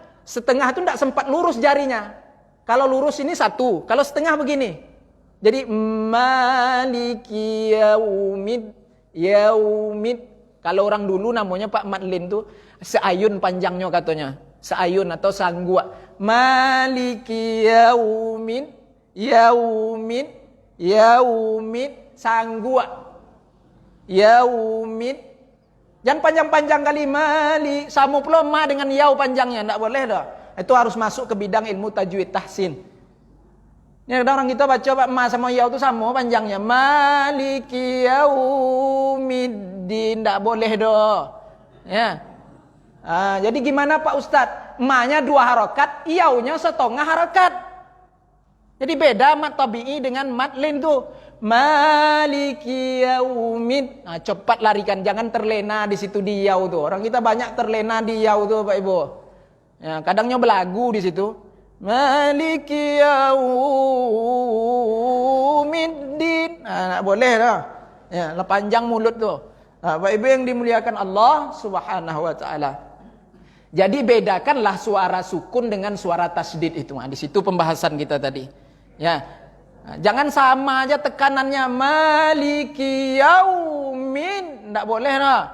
itu tidak sempat lurus jarinya. Kalau lurus ini 1, kalau setengah begini. Jadi maliki yaumid. Kalau orang dulu namanya Pak Madlin tuh seayun panjangnya katanya. Seayun atau sanggua. Maliki yaumid sanggua. Yaumid. Jangan panjang-panjang kali mali. Sama pula ma dengan yau panjangnya, enggak boleh dah. Itu harus masuk ke bidang ilmu tajwid tahsin. Ya, kadang orang kita baca Pak ma sama yau itu sama panjangnya. Maliki yaumiddin, enggak boleh doh. Ya. Jadi gimana Pak Ustadz? Ma-nya 2 harokat, yau-nya setengah harokat. Jadi beda mat tabi'i dengan mat lin tuh. Maliki yaumid. Cepat larikan, jangan terlena di situ di yau tuh. Orang kita banyak terlena di yau tuh Pak Ibu. Ya, kadangnya belagu di situ. Maliki yaumiddin. Enggak boleh dah. Ya, panjang mulut tuh. Bapak Ibu yang dimuliakan Allah Subhanahu wa taala. Jadi bedakanlah suara sukun dengan suara tasdid itu. Di situ pembahasan kita tadi. Ya. Jangan sama aja tekanannya maliki yaumin. Enggak boleh dah.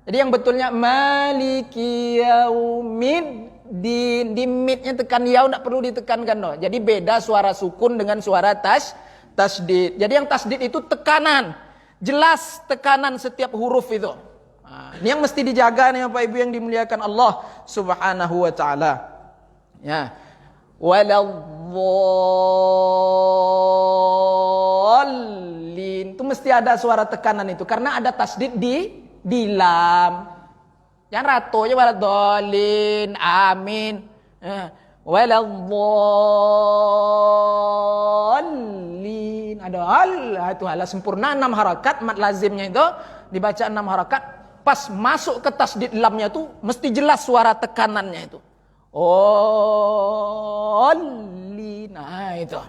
Jadi yang betulnya maliki yaumin. Di midnya tekan yaw, tidak perlu ditekankan loh. Jadi beda suara sukun dengan suara tasdid. Jadi yang tasdid itu tekanan, jelas tekanan setiap huruf itu. Ini yang mesti dijaga nih Bapak Ibu yang dimuliakan Allah Subhanahu wa taala. Ya. Waladzallin. Itu mesti ada suara tekanan itu karena ada tasdid di lam. Jangan rato aja waladzallin, amin. Waladzallin. Ada itu hala sempurna 6 harakat, mat lazimnya itu dibaca 6 harakat. Pas masuk ke tasdid lamnya itu mesti jelas suara tekanannya itu. Lin. Itu.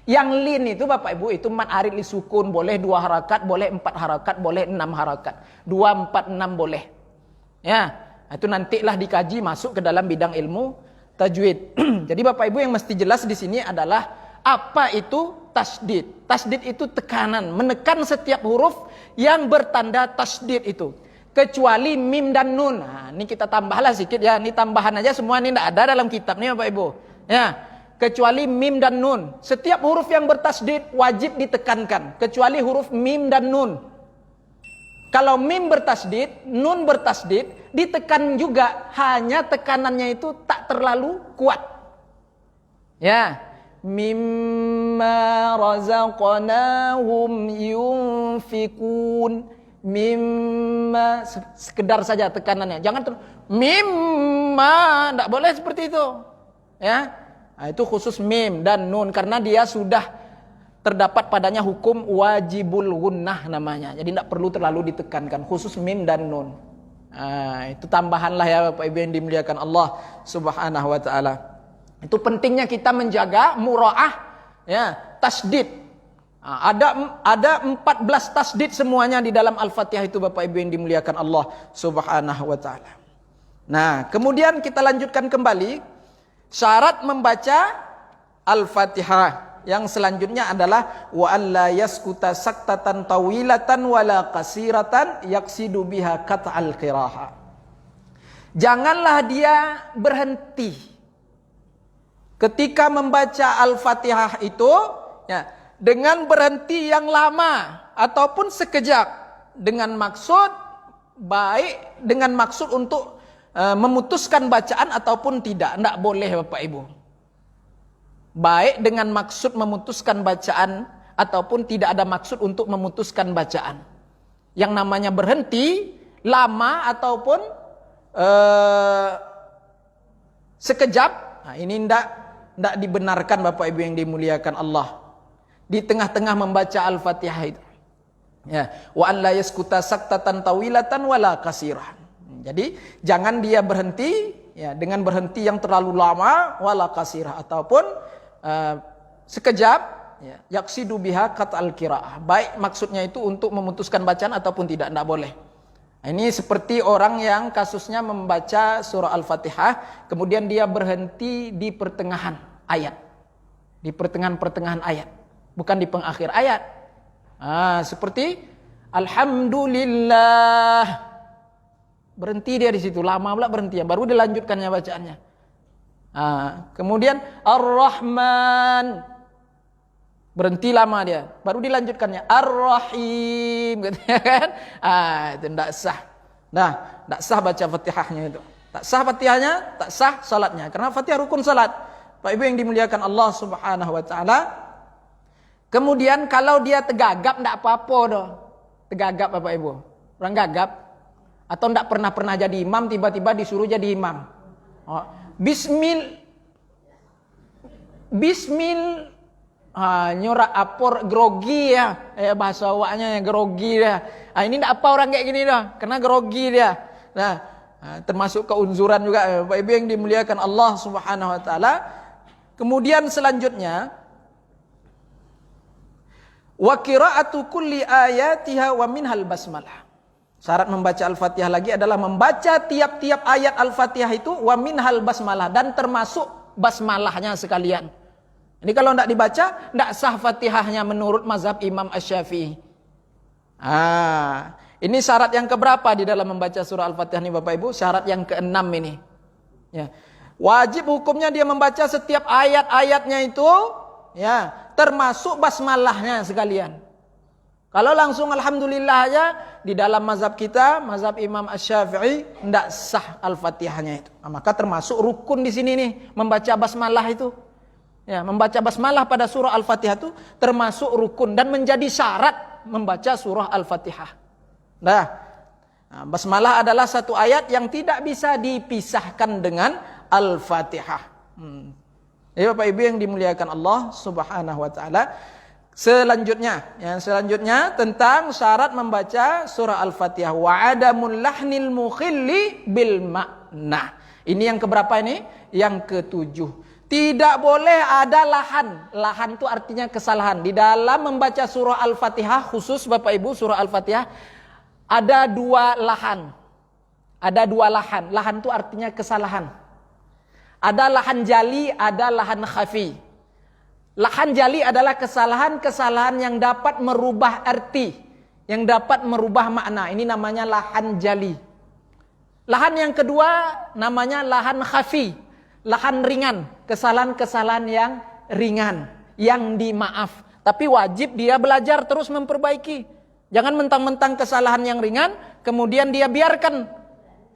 Yang lin itu Bapak Ibu itu mat arid li sukun, boleh 2 harakat, boleh 4 harakat, boleh 6 harakat. 2, 4, 6 boleh. Ya, itu nantilah dikaji masuk ke dalam bidang ilmu tajwid. Jadi Bapak Ibu yang mesti jelas di sini adalah apa itu tasdid. Tasdid itu tekanan, menekan setiap huruf yang bertanda tasdid itu. Kecuali mim dan nun. Ini kita tambahlah sedikit ya, ini tambahan aja semua ini tidak ada dalam kitab nih Bapak Ibu. Ya, kecuali mim dan nun. Setiap huruf yang bertasdid wajib ditekankan, kecuali huruf mim dan nun. Kalau mim bertasdid, nun bertasdid, ditekan juga, hanya tekanannya itu tak terlalu kuat. Ya, mimma razaqnahum yunfikun. Mimma, sekedar saja tekanannya. Jangan mimma, tidak boleh seperti itu. Ya, itu khusus mim dan nun karena dia sudah terdapat padanya hukum wajibul gunnah namanya. Jadi tidak perlu terlalu ditekankan, khusus mim dan nun. Itu tambahanlah ya Bapak Ibu yang dimuliakan Allah Subhanahu wa taala. Itu pentingnya kita menjaga muraah ya, tasdid. Ada 14 tasdid semuanya di dalam Al-Fatihah itu Bapak Ibu yang dimuliakan Allah Subhanahu wa taala. Nah, kemudian kita lanjutkan kembali syarat membaca Al-Fatihah. Yang selanjutnya adalah wa alla yaskuta saktatan tawilatan wala qasiratan yaqsidu biha qat'al qiraah. Janganlah dia berhenti ketika membaca Al-Fatihah itu ya, dengan berhenti yang lama ataupun sekejap dengan maksud baik, dengan maksud untuk memutuskan bacaan ataupun tidak. Tidak boleh Bapak Ibu. Baik dengan maksud memutuskan bacaan ataupun tidak ada maksud untuk memutuskan bacaan. Yang namanya berhenti lama ataupun sekejap, ini tidak dibenarkan Bapak Ibu yang dimuliakan Allah. Di tengah-tengah membaca Al-Fatihah itu. Ya, wa an la yaskuta saktatan tawilatan wala kasirah. Jadi jangan dia berhenti ya dengan berhenti yang terlalu lama wala kasirah ataupun sekejap ya, yaksidu biha qat'al qiraah. Baik maksudnya itu untuk memutuskan bacaan ataupun tidak boleh. Nah, ini seperti orang yang kasusnya membaca surah Al-Fatihah kemudian dia berhenti di pertengahan ayat. Di pertengahan ayat, bukan di pengakhir ayat. Seperti Alhamdulillah. Berhenti dia di situ, lama pula berhenti, baru dilanjutkannya bacaannya. Kemudian Ar-Rahman. Berhenti lama dia, baru dilanjutkannya Ar-Rahim, gitu kan? Itu tidak sah. Nah, tidak sah baca Fatihahnya itu. Tak sah Fatihahnya, tak sah salatnya. Karena Fatihah rukun salat. Pak Ibu yang dimuliakan Allah Subhanahu wa taala. Kemudian kalau dia tegagap tidak apa-apa doh. Tegagap Bapak Ibu. Orang gagap atau tidak pernah jadi imam tiba-tiba disuruh jadi imam. Nyorak apor grogi ya. Bahasa awaknya grogi dia. Ini tidak apa orang kayak gini dah. Karena grogi dia. Nah, termasuk keunzuran juga Bapak Ibu yang dimuliakan Allah Subhanahu wa taala. Kemudian selanjutnya wa qira'atu kulli ayatiha wa minhal basmalah. Syarat membaca Al-Fatihah lagi adalah membaca tiap-tiap ayat Al-Fatihah itu wa minhal basmalah dan termasuk basmalahnya sekalian. Ini kalau tidak dibaca tidak sah Fatihahnya menurut mazhab Imam Asy-Syafi'i. Ini syarat yang keberapa di dalam membaca surah Al-Fatihah nih Bapak Ibu? Syarat yang ke-6 ini. Ya. Wajib hukumnya dia membaca setiap ayat-ayatnya itu ya, termasuk basmalahnya sekalian. Kalau langsung alhamdulillah aja di dalam mazhab kita, mazhab Imam Asy-Syafi'i tidak sah Al-Fatihahnya itu. Maka termasuk rukun di sini nih membaca basmalah itu. Ya, membaca basmalah pada surah Al-Fatihah itu termasuk rukun dan menjadi syarat membaca surah Al-Fatihah. Nah, basmalah adalah satu ayat yang tidak bisa dipisahkan dengan Al-Fatihah. Jadi Bapak Ibu yang dimuliakan Allah Subhanahu wa taala. Selanjutnya tentang syarat membaca surah Al-Fatihah wa adamul lahnil mukhilli bil makna. Ini yang keberapa ini? Yang ke-7. Tidak boleh ada lahan. Lahan itu artinya kesalahan. Di dalam membaca surah Al-Fatihah khusus Bapak Ibu surah Al-Fatihah ada 2 lahan. Ada 2 lahan. Lahan itu artinya kesalahan. Ada lahan jali, ada lahan khafi. Lahan jali adalah kesalahan-kesalahan yang dapat merubah arti, yang dapat merubah makna. Ini namanya lahan jali. Lahan yang kedua namanya lahan khafi, lahan ringan, kesalahan-kesalahan yang ringan, yang dimaaf. Tapi wajib dia belajar terus memperbaiki. Jangan mentang-mentang kesalahan yang ringan, kemudian dia biarkan.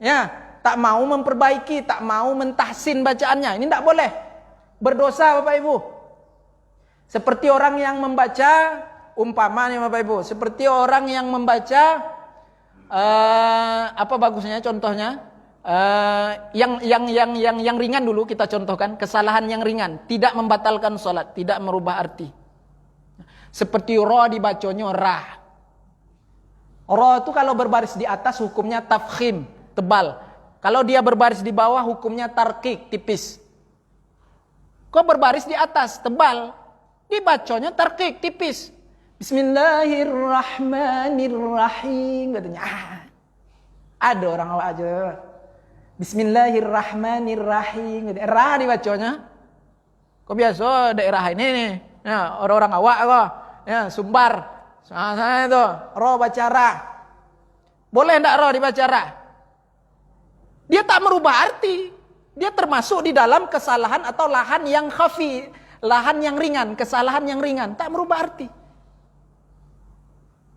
Ya. Tak mau memperbaiki, tak mau mentahsin bacaannya. Ini tidak boleh. Berdosa Bapak Ibu. Seperti orang yang membaca, umpamanya Bapak Ibu, seperti orang yang membaca, apa bagusnya contohnya? Yang ringan dulu kita contohkan. Kesalahan yang ringan. Tidak membatalkan sholat, tidak merubah arti. Seperti ra dibacanya ra. Ra itu kalau berbaris di atas hukumnya tafkhim, tebal. Kalau dia berbaris di bawah hukumnya tarkik, tipis. Kok berbaris di atas, tebal. Dibacanya tarkik, tipis. Bismillahirrahmanirrahim katanya. Ada orang awak aja. Bismillahirrahmanirrahim katanya. Ra dibacanya. Kok biasa daerah ini nih. Ya, orang-orang awak kok. Ya, Sumbar. Sana itu, ra baca ra. Boleh enggak ra dibaca ra? Dia tak merubah arti. Dia termasuk di dalam kesalahan atau lahan yang khafi, lahan yang ringan, kesalahan yang ringan, tak merubah arti.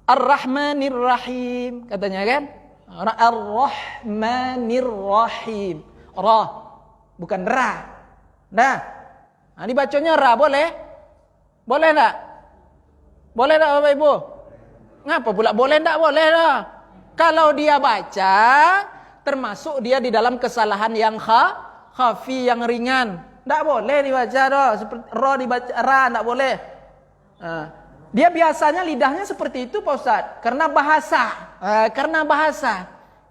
Ar-Rahmanir-Rahim katanya kan? Ar-Rahmanir-Rahim. Ra, bukan ra. Nah, dibacanya ra boleh? Boleh enggak? Boleh enggak Bapak Ibu? Ngapa pula boleh enggak? Boleh dah. Kalau dia baca termasuk dia di dalam kesalahan yang khafi, yang ringan. Tidak boleh dibaca doh. Seperti ra dibaca ra, tidak boleh. Dia biasanya lidahnya seperti itu Pak Ustadz. Karena bahasa.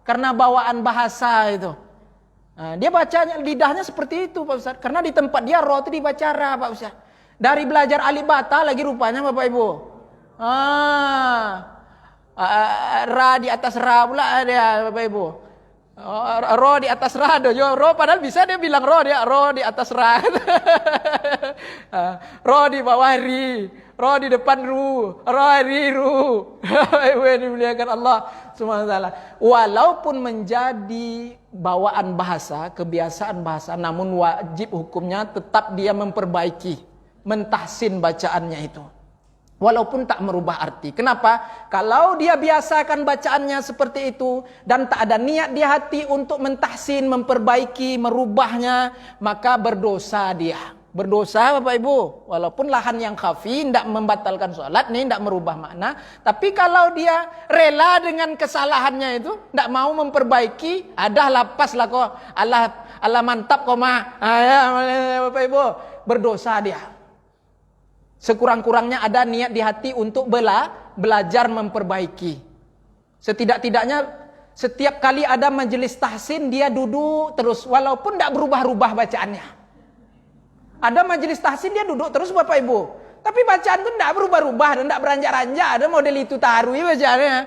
Karena bawaan bahasa itu. Dia bacanya lidahnya seperti itu Pak Ustadz. Karena di tempat dia ro itu dibaca ra Pak Ustadz. Dari belajar alif bata lagi rupanya Bapak Ibu. Ra di atas ra pula ada Bapak Ibu. Ro di atas ra do yo ro padahal bisa dia bilang ro di atas ra. Ro di bawah ri, ro di depan ru, ru. Ibu yang dimuliakan Allah Subhanahu wa taala. Walaupun menjadi bawaan bahasa, kebiasaan bahasa, namun wajib hukumnya tetap dia memperbaiki, mentahsin bacaannya itu. Walaupun tak merubah arti. Kenapa? Kalau dia biasakan bacaannya seperti itu dan tak ada niat di hati untuk mentahsin, memperbaiki, merubahnya, maka berdosa dia. Berdosa Bapak Ibu. Walaupun lahan yang khafi tidak membatalkan sholat, nih tidak merubah makna. Tapi kalau dia rela dengan kesalahannya itu, tidak mau memperbaiki, ada lapas lah kok. Allah mantap kok mah. Bapak Ibu, berdosa dia. Sekurang-kurangnya ada niat di hati untuk belajar memperbaiki. Setidak-tidaknya setiap kali ada majelis tahsin dia duduk terus walaupun tidak berubah-ubah bacaannya. Ada majelis tahsin dia duduk terus Bapak Ibu. Tapi bacaan itu tidak berubah-ubah dan tidak beranjak-anjak. Ada model itu tarui bacaannya.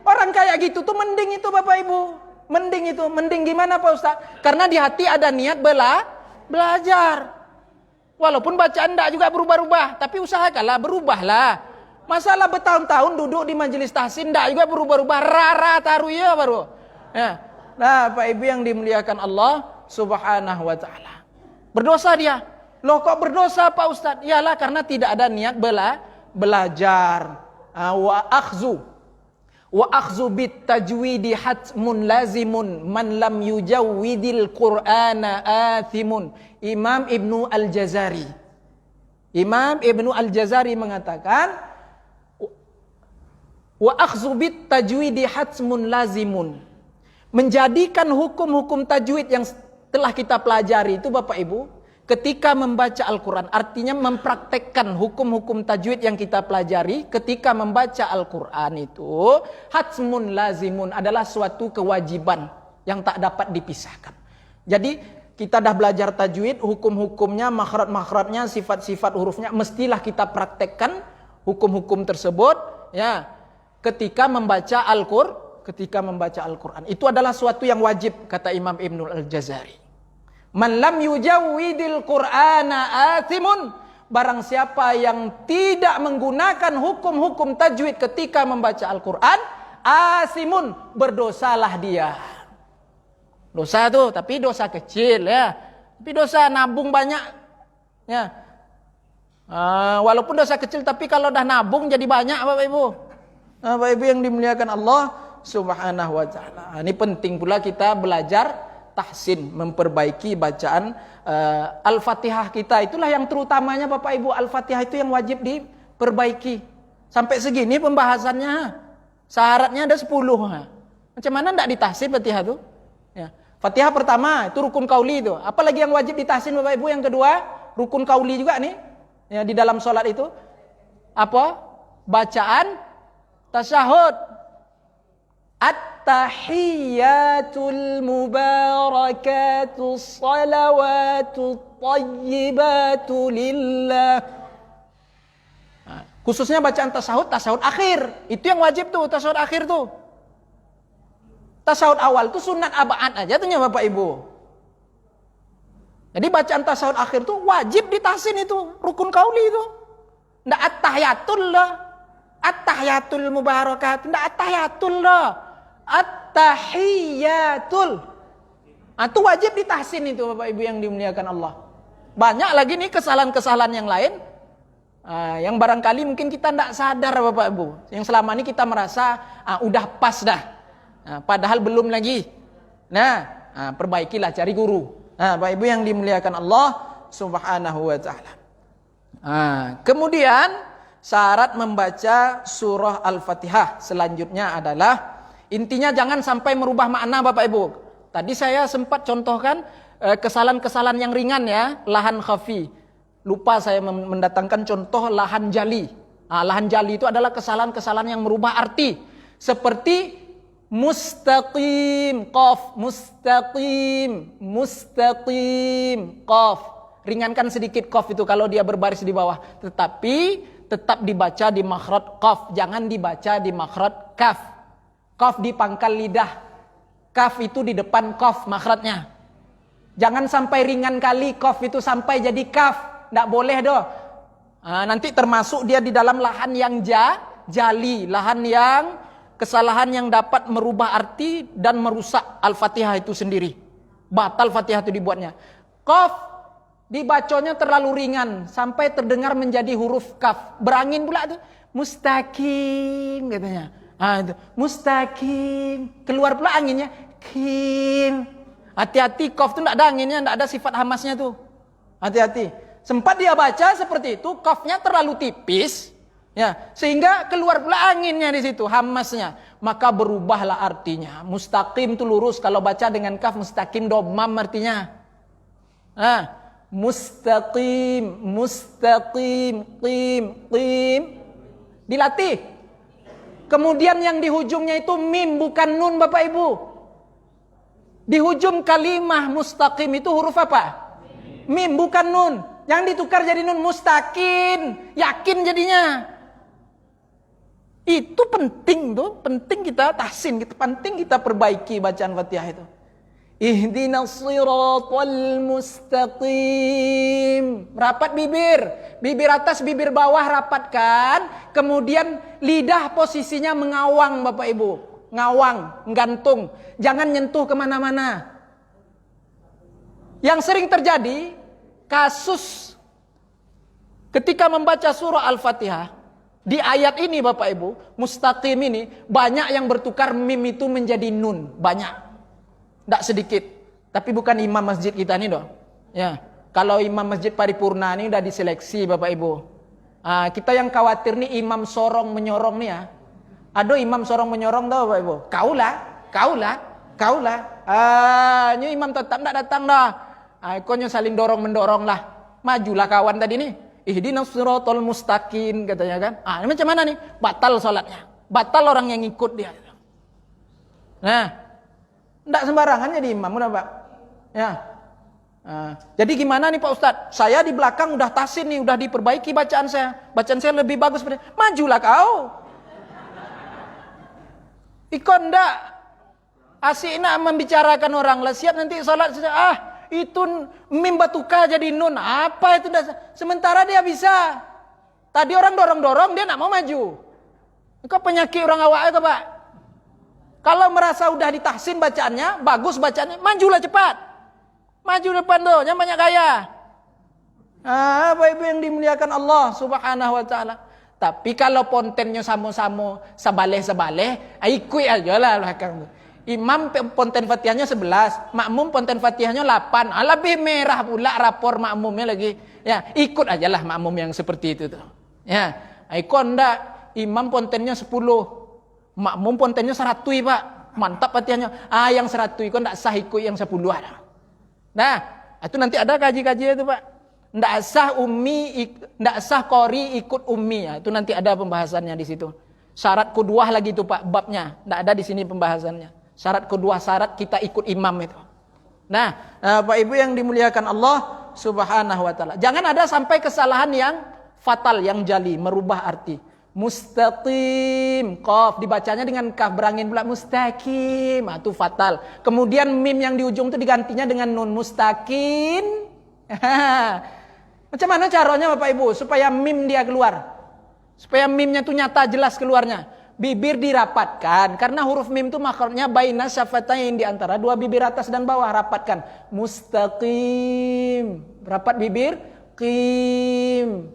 Orang kayak gitu tuh mending itu Bapak Ibu. Mending itu. Mending gimana Pak Ustaz? Karena di hati ada niat belajar. Walaupun bacaan tidak juga berubah-ubah, tapi usahakanlah berubahlah. Masalah bertahun-tahun duduk di majelis tahsin tidak juga berubah-ubah, rara taruh ya baru. Ya. Nah, Pak Ibu yang dimuliakan Allah Subhanahu wa taala. Berdosa dia. Loh kok berdosa Pak Ustaz? Iyalah karena tidak ada niat belajar. Wa akhzu bit tajwidi hatmun lazimun man lam yujawwidil qur'ana athimun. Imam Ibnu Al-Jazari. Imam Ibnu Al-Jazari mengatakan wa akhzu bit tajwidi hatmun lazimun. Menjadikan hukum-hukum tajwid yang telah kita pelajari itu Bapak Ibu ketika membaca Al-Quran, artinya mempraktekkan hukum-hukum tajwid yang kita pelajari ketika membaca Al-Quran itu hatsmun lazimun adalah suatu kewajiban yang tak dapat dipisahkan. Jadi kita dah belajar tajwid, hukum-hukumnya, makhraj-makhrajnya, sifat-sifat hurufnya mestilah kita praktekkan hukum-hukum tersebut ya ketika membaca Al-Quran. Itu adalah suatu yang wajib kata Imam Ibnu Al-Jazari. Man lam yujawwidil qur'ana athimun. Barang siapa yang tidak menggunakan hukum-hukum tajwid ketika membaca Al-Quran, asimun, berdosalah dia. Dosa tuh, tapi dosa kecil ya. Tapi dosa nabung banyak ya. Walaupun dosa kecil tapi kalau dah nabung jadi banyak Bapak Ibu. Bapak Ibu yang dimuliakan Allah Subhanahu wa taala. Ini penting pula kita belajar tahsin, memperbaiki bacaan Al-Fatihah kita. Itulah yang terutamanya Bapak Ibu, Al-Fatihah itu yang wajib diperbaiki. Sampai segini pembahasannya. Syaratnya ada 10. Macam mana enggak ditahsin Fatihah itu? Ya. Fatihah pertama itu rukun qauli itu. Apalagi yang wajib ditahsin Bapak Ibu? Yang kedua, rukun qauli juga nih. Ya, di dalam salat itu apa? Bacaan tasyahud. At-tahiyyatul mubarakatus salawatut tayyibatu lillah. Khususnya bacaan tasahud akhir. Itu yang wajib tuh, tasahud akhir tuh. Tasahud awal tuh sunat abad aja tuh ya Bapak Ibu. Jadi bacaan tasahud akhir tuh wajib ditahsin itu, rukun qauli itu. Ndak at-tahiyatul lah. At-tahiyatul mubarakat, ndak at-tahiyatul lah. At-tahiyyatul. Itu wajib ditahsin itu Bapak Ibu yang dimuliakan Allah. Banyak lagi nih kesalahan-kesalahan yang lain. Yang barangkali mungkin kita tidak sadar Bapak Ibu. Yang selama ini kita merasa udah pas dah. Padahal belum lagi. Perbaikilah, cari guru. Bapak Ibu yang dimuliakan Allah Subhanahu wa taala. Kemudian syarat membaca surah Al-Fatihah selanjutnya adalah intinya jangan sampai merubah makna Bapak Ibu. Tadi saya sempat contohkan kesalahan-kesalahan yang ringan ya, lahan khafi. Lupa saya mendatangkan contoh lahan jali. Lahan jali itu adalah kesalahan-kesalahan yang merubah arti. Seperti mustaqim, qaf, mustaqim, mustaqim, qaf. Ringankan sedikit qaf itu kalau dia berbaris di bawah. Tetapi tetap dibaca di makhraj qaf, jangan dibaca di makhraj kaf. Qaf di pangkal lidah. Kaf itu di depan qaf makhrajnya. Jangan sampai ringan kali qaf itu sampai jadi kaf. Tidak boleh doh. Nanti termasuk dia di dalam lahan yang jali, lahan yang kesalahan yang dapat merubah arti dan merusak Al-Fatihah itu sendiri. Batal Fatihah itu dibuatnya. Qaf dibacanya terlalu ringan sampai terdengar menjadi huruf kaf. Berangin pula tuh. Mustaqim katanya. Itu. Mustaqim. Keluar pula anginnya. Kim. Hati-hati, qaf itu tidak ada anginnya, tidak ada sifat hamasnya tuh. Hati-hati. Sempat dia baca seperti itu, qafnya terlalu tipis, ya, sehingga keluar pula anginnya di situ, hamasnya. Maka berubahlah artinya. Mustaqim itu lurus, kalau baca dengan kaf mustaqim domam artinya. Mustaqim, mustaqim, qim. Dilatih. Kemudian yang di hujungnya itu mim bukan nun Bapak Ibu. Di hujung kalimah mustaqim itu huruf apa? Mim bukan nun. Yang ditukar jadi nun, mustaqim. Yakin jadinya. Itu penting tuh, penting kita tahsin, penting kita perbaiki bacaan Fatihah itu. Ihdinas siratal mustaqim. Rapat bibir. Bibir atas, bibir bawah rapatkan. Kemudian lidah posisinya mengawang Bapak Ibu. Ngawang, gantung. Jangan nyentuh kemana-mana. Yang sering terjadi, kasus ketika membaca surah Al-Fatihah. Di ayat ini Bapak Ibu, mustaqim ini, banyak yang bertukar mim itu menjadi nun. Banyak. Tidak sedikit. Tapi bukan imam masjid kita ini dong. Ya. Kalau imam masjid paripurna ini udah diseleksi Bapak Ibu. Kita yang khawatir nih imam sorong menyorong nih ya. Aduh imam sorong menyorong tau Bapak Ibu. Kaulah. Ini imam tetap tidak datang dah. Ikonnya saling dorong-mendorong lah. Majulah kawan tadi nih. Ihdinas siratal mustaqim katanya kan. Ini macam mana nih? Batal salatnya. Batal orang yang ikut dia. Nah, tidak sembarangan jadi imam udah Pak. Ya. Jadi gimana nih Pak Ustadz? Saya di belakang udah tahsin nih, udah diperbaiki bacaan saya. Bacaan saya lebih bagus. Majulah kau. Ikon ndak asik nak membicarakan orang lah, siap nanti salat itu mim batuka jadi nun, apa itu sementara dia bisa. Tadi orang dorong-dorong dia nak mau maju. Kau penyakit orang awak itu Pak. Kalau merasa udah ditahsin bacaannya, bagus bacaannya, majulah cepat. Maju depan tuh, jangan banyak gaya. Bapak Ibu yang dimuliakan Allah Subhanahu wa taala. Tapi kalau pontennya sama-sama sebaleh-sebaleh, ikut aja lah belakang. Imam ponten Fatihahnya 11, makmum ponten Fatihahnya 8. Lebih merah pula rapor makmumnya lagi. Ya, ikut aja lah makmum yang seperti itu tuh. Ya, ikon ndak imam pontennya 10. Makmum pontennya 100, Pak. Mantap Fatihahnya. Yang 100 ikon ndak sah ikut yang 10 ada. Nah, itu nanti ada kaji-kaji itu, Pak. Ndak sah qori ikut ummi ya. Itu nanti ada pembahasannya di situ. Syarat kedua lagi itu Pak babnya. Ndak ada di sini pembahasannya. Syarat kedua, syarat kita ikut imam itu. Nah, Pak Ibu yang dimuliakan Allah Subhanahu wa taala. Jangan ada sampai kesalahan yang fatal, yang jali, merubah arti. Mustaqim, qaf dibacanya dengan kaf, berangin pula mustaqim. Itu fatal. Kemudian mim yang di ujung itu digantinya dengan nun, mustaqim. Macam mana caranya Bapak Ibu supaya mim dia keluar? Supaya mimnya itu nyata jelas keluarnya. Bibir dirapatkan karena huruf mim itu makhrajnya baina syafatain, di antara dua bibir atas dan bawah, rapatkan. Mustaqim. Rapat bibir. Qim.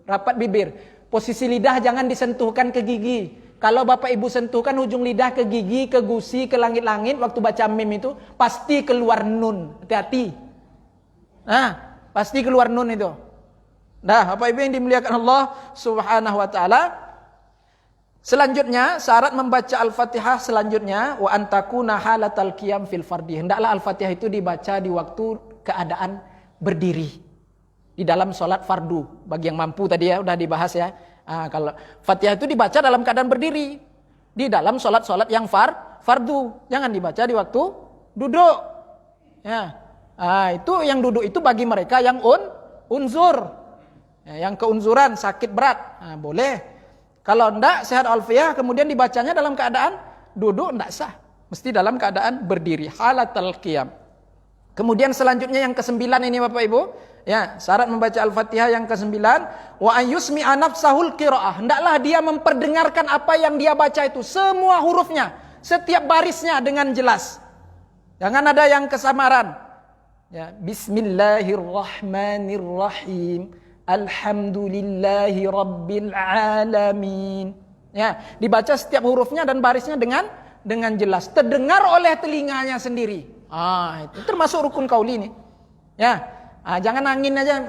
Rapat bibir. Posisi lidah jangan disentuhkan ke gigi. Kalau Bapak Ibu sentuhkan ujung lidah ke gigi, ke gusi, ke langit-langit waktu baca mim itu pasti keluar nun. Hati-hati. Pasti keluar nun itu. Nah, Bapak Ibu yang dimuliakan Allah Subhanahu wa taala. Selanjutnya, syarat membaca Al-Fatihah selanjutnya wa antakuna halatal qiyam fil fardhi. Hendaklah Al-Fatihah itu dibaca di waktu keadaan berdiri. di dalam sholat fardu. Bagi yang mampu tadi ya, udah dibahas ya. Kalau Fatihah itu dibaca dalam keadaan berdiri di dalam sholat-sholat yang fardu. Jangan dibaca di waktu duduk. Ya, itu yang duduk itu bagi mereka yang unzur, ya, yang keunzuran sakit berat, boleh. Kalau enggak sehat alfiah kemudian dibacanya dalam keadaan duduk enggak sah, mesti dalam keadaan berdiri halatal qiyam. Kemudian selanjutnya yang ke-9 ini Bapak Ibu, ya, syarat membaca Al-Fatihah yang ke-9, wa ayyusmi'a nafsahul qiraah. Hendaklah dia memperdengarkan apa yang dia baca itu, semua hurufnya, setiap barisnya dengan jelas. Jangan ada yang kesamaran. Ya, bismillahirrahmanirrahim. Alhamdulillahi rabbil alamin. Ya, dibaca setiap hurufnya dan barisnya dengan jelas, terdengar oleh telinganya sendiri. Itu termasuk rukun qauli nih. Ya, jangan angin aja.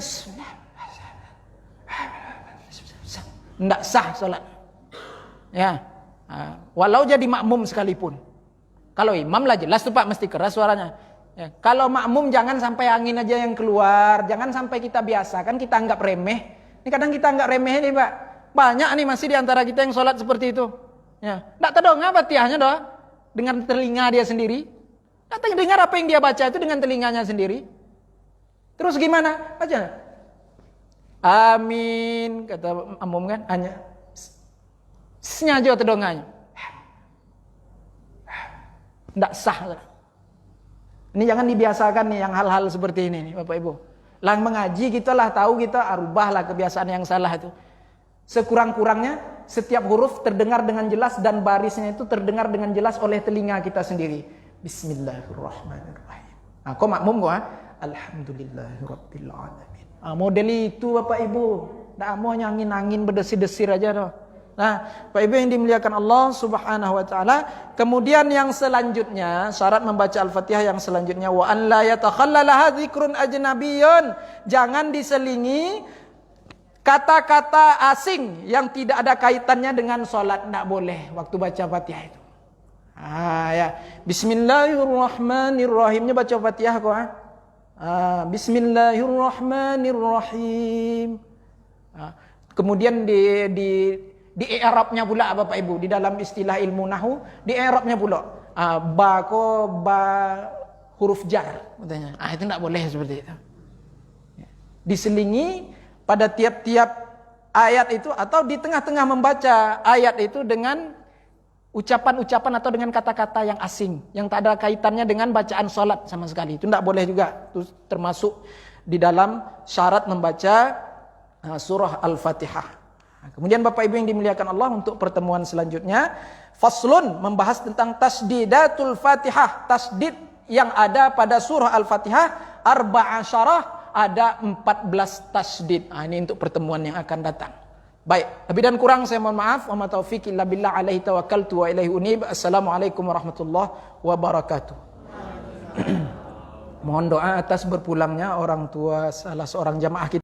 Enggak sah salat. Ya. Walau jadi makmum sekalipun. Kalau imam lah jelas tuh Pak, mesti keras suaranya. Ya, kalau makmum jangan sampai angin aja yang keluar, jangan sampai kita biasa, kan kita anggap remeh. Ini kadang kita anggap remeh nih Pak. Banyak nih masih di antara kita yang sholat seperti itu. Ya, enggak terdengar Fatihahnya doa dengan telinga dia sendiri. Enggak dengar apa yang dia baca itu dengan telinganya sendiri. Terus gimana? Baca. Amin kata makmum kan, hanya sengaja terdengarnya. Enggak sah. Ini jangan dibiasakan nih yang hal-hal seperti ini nih Bapak Ibu. Lang mengaji kita lah tahu, kita rubahlah kebiasaan yang salah itu. Sekurang-kurangnya setiap huruf terdengar dengan jelas dan barisnya itu terdengar dengan jelas oleh telinga kita sendiri. Bismillahirrahmanirrahim. Kok makmum kok? Alhamdulillahirabbil alamin. Model itu Bapak Ibu. Nggak mau angin-angin berdesir-desir aja doh. Nah, Bapak Ibu yang dimuliakan Allah Subhanahu wa taala, kemudian yang selanjutnya, syarat membaca Al-Fatihah yang selanjutnya, wa an la yatakhallalaha dzikrun ajnabiyyun. Jangan diselingi kata-kata asing yang tidak ada kaitannya dengan salat, enggak boleh waktu baca Fatihah itu. Ya. Bismillahirrahmanirrahimnya baca Fatihah kok. Bismillahirrahmanirrahim. Kemudian di i'rabnya pula Bapak Ibu, di dalam istilah ilmu nahwu, di i'rabnya pula ba huruf jar katanya. Itu enggak boleh seperti itu. Diselingi pada tiap-tiap ayat itu atau di tengah-tengah membaca ayat itu dengan ucapan-ucapan atau dengan kata-kata yang asing yang tak ada kaitannya dengan bacaan salat sama sekali. Itu enggak boleh juga. Itu termasuk di dalam syarat membaca surah Al-Fatihah. Kemudian Bapak Ibu yang dimuliakan Allah, untuk pertemuan selanjutnya faslun membahas tentang tasdidatul Fatihah. Tasdid yang ada pada surah Al-Fatihah arba'asyarah, ada 14 tasdid. Ini untuk pertemuan yang akan datang. Baik, lebih dan kurang saya mohon maaf. Wa ma taufiq illa billah, alaihi tawakkaltu wa ilaihi unib. Assalamualaikum warahmatullahi wabarakatuh. Mohon doa atas berpulangnya orang tua salah seorang jamaah kita.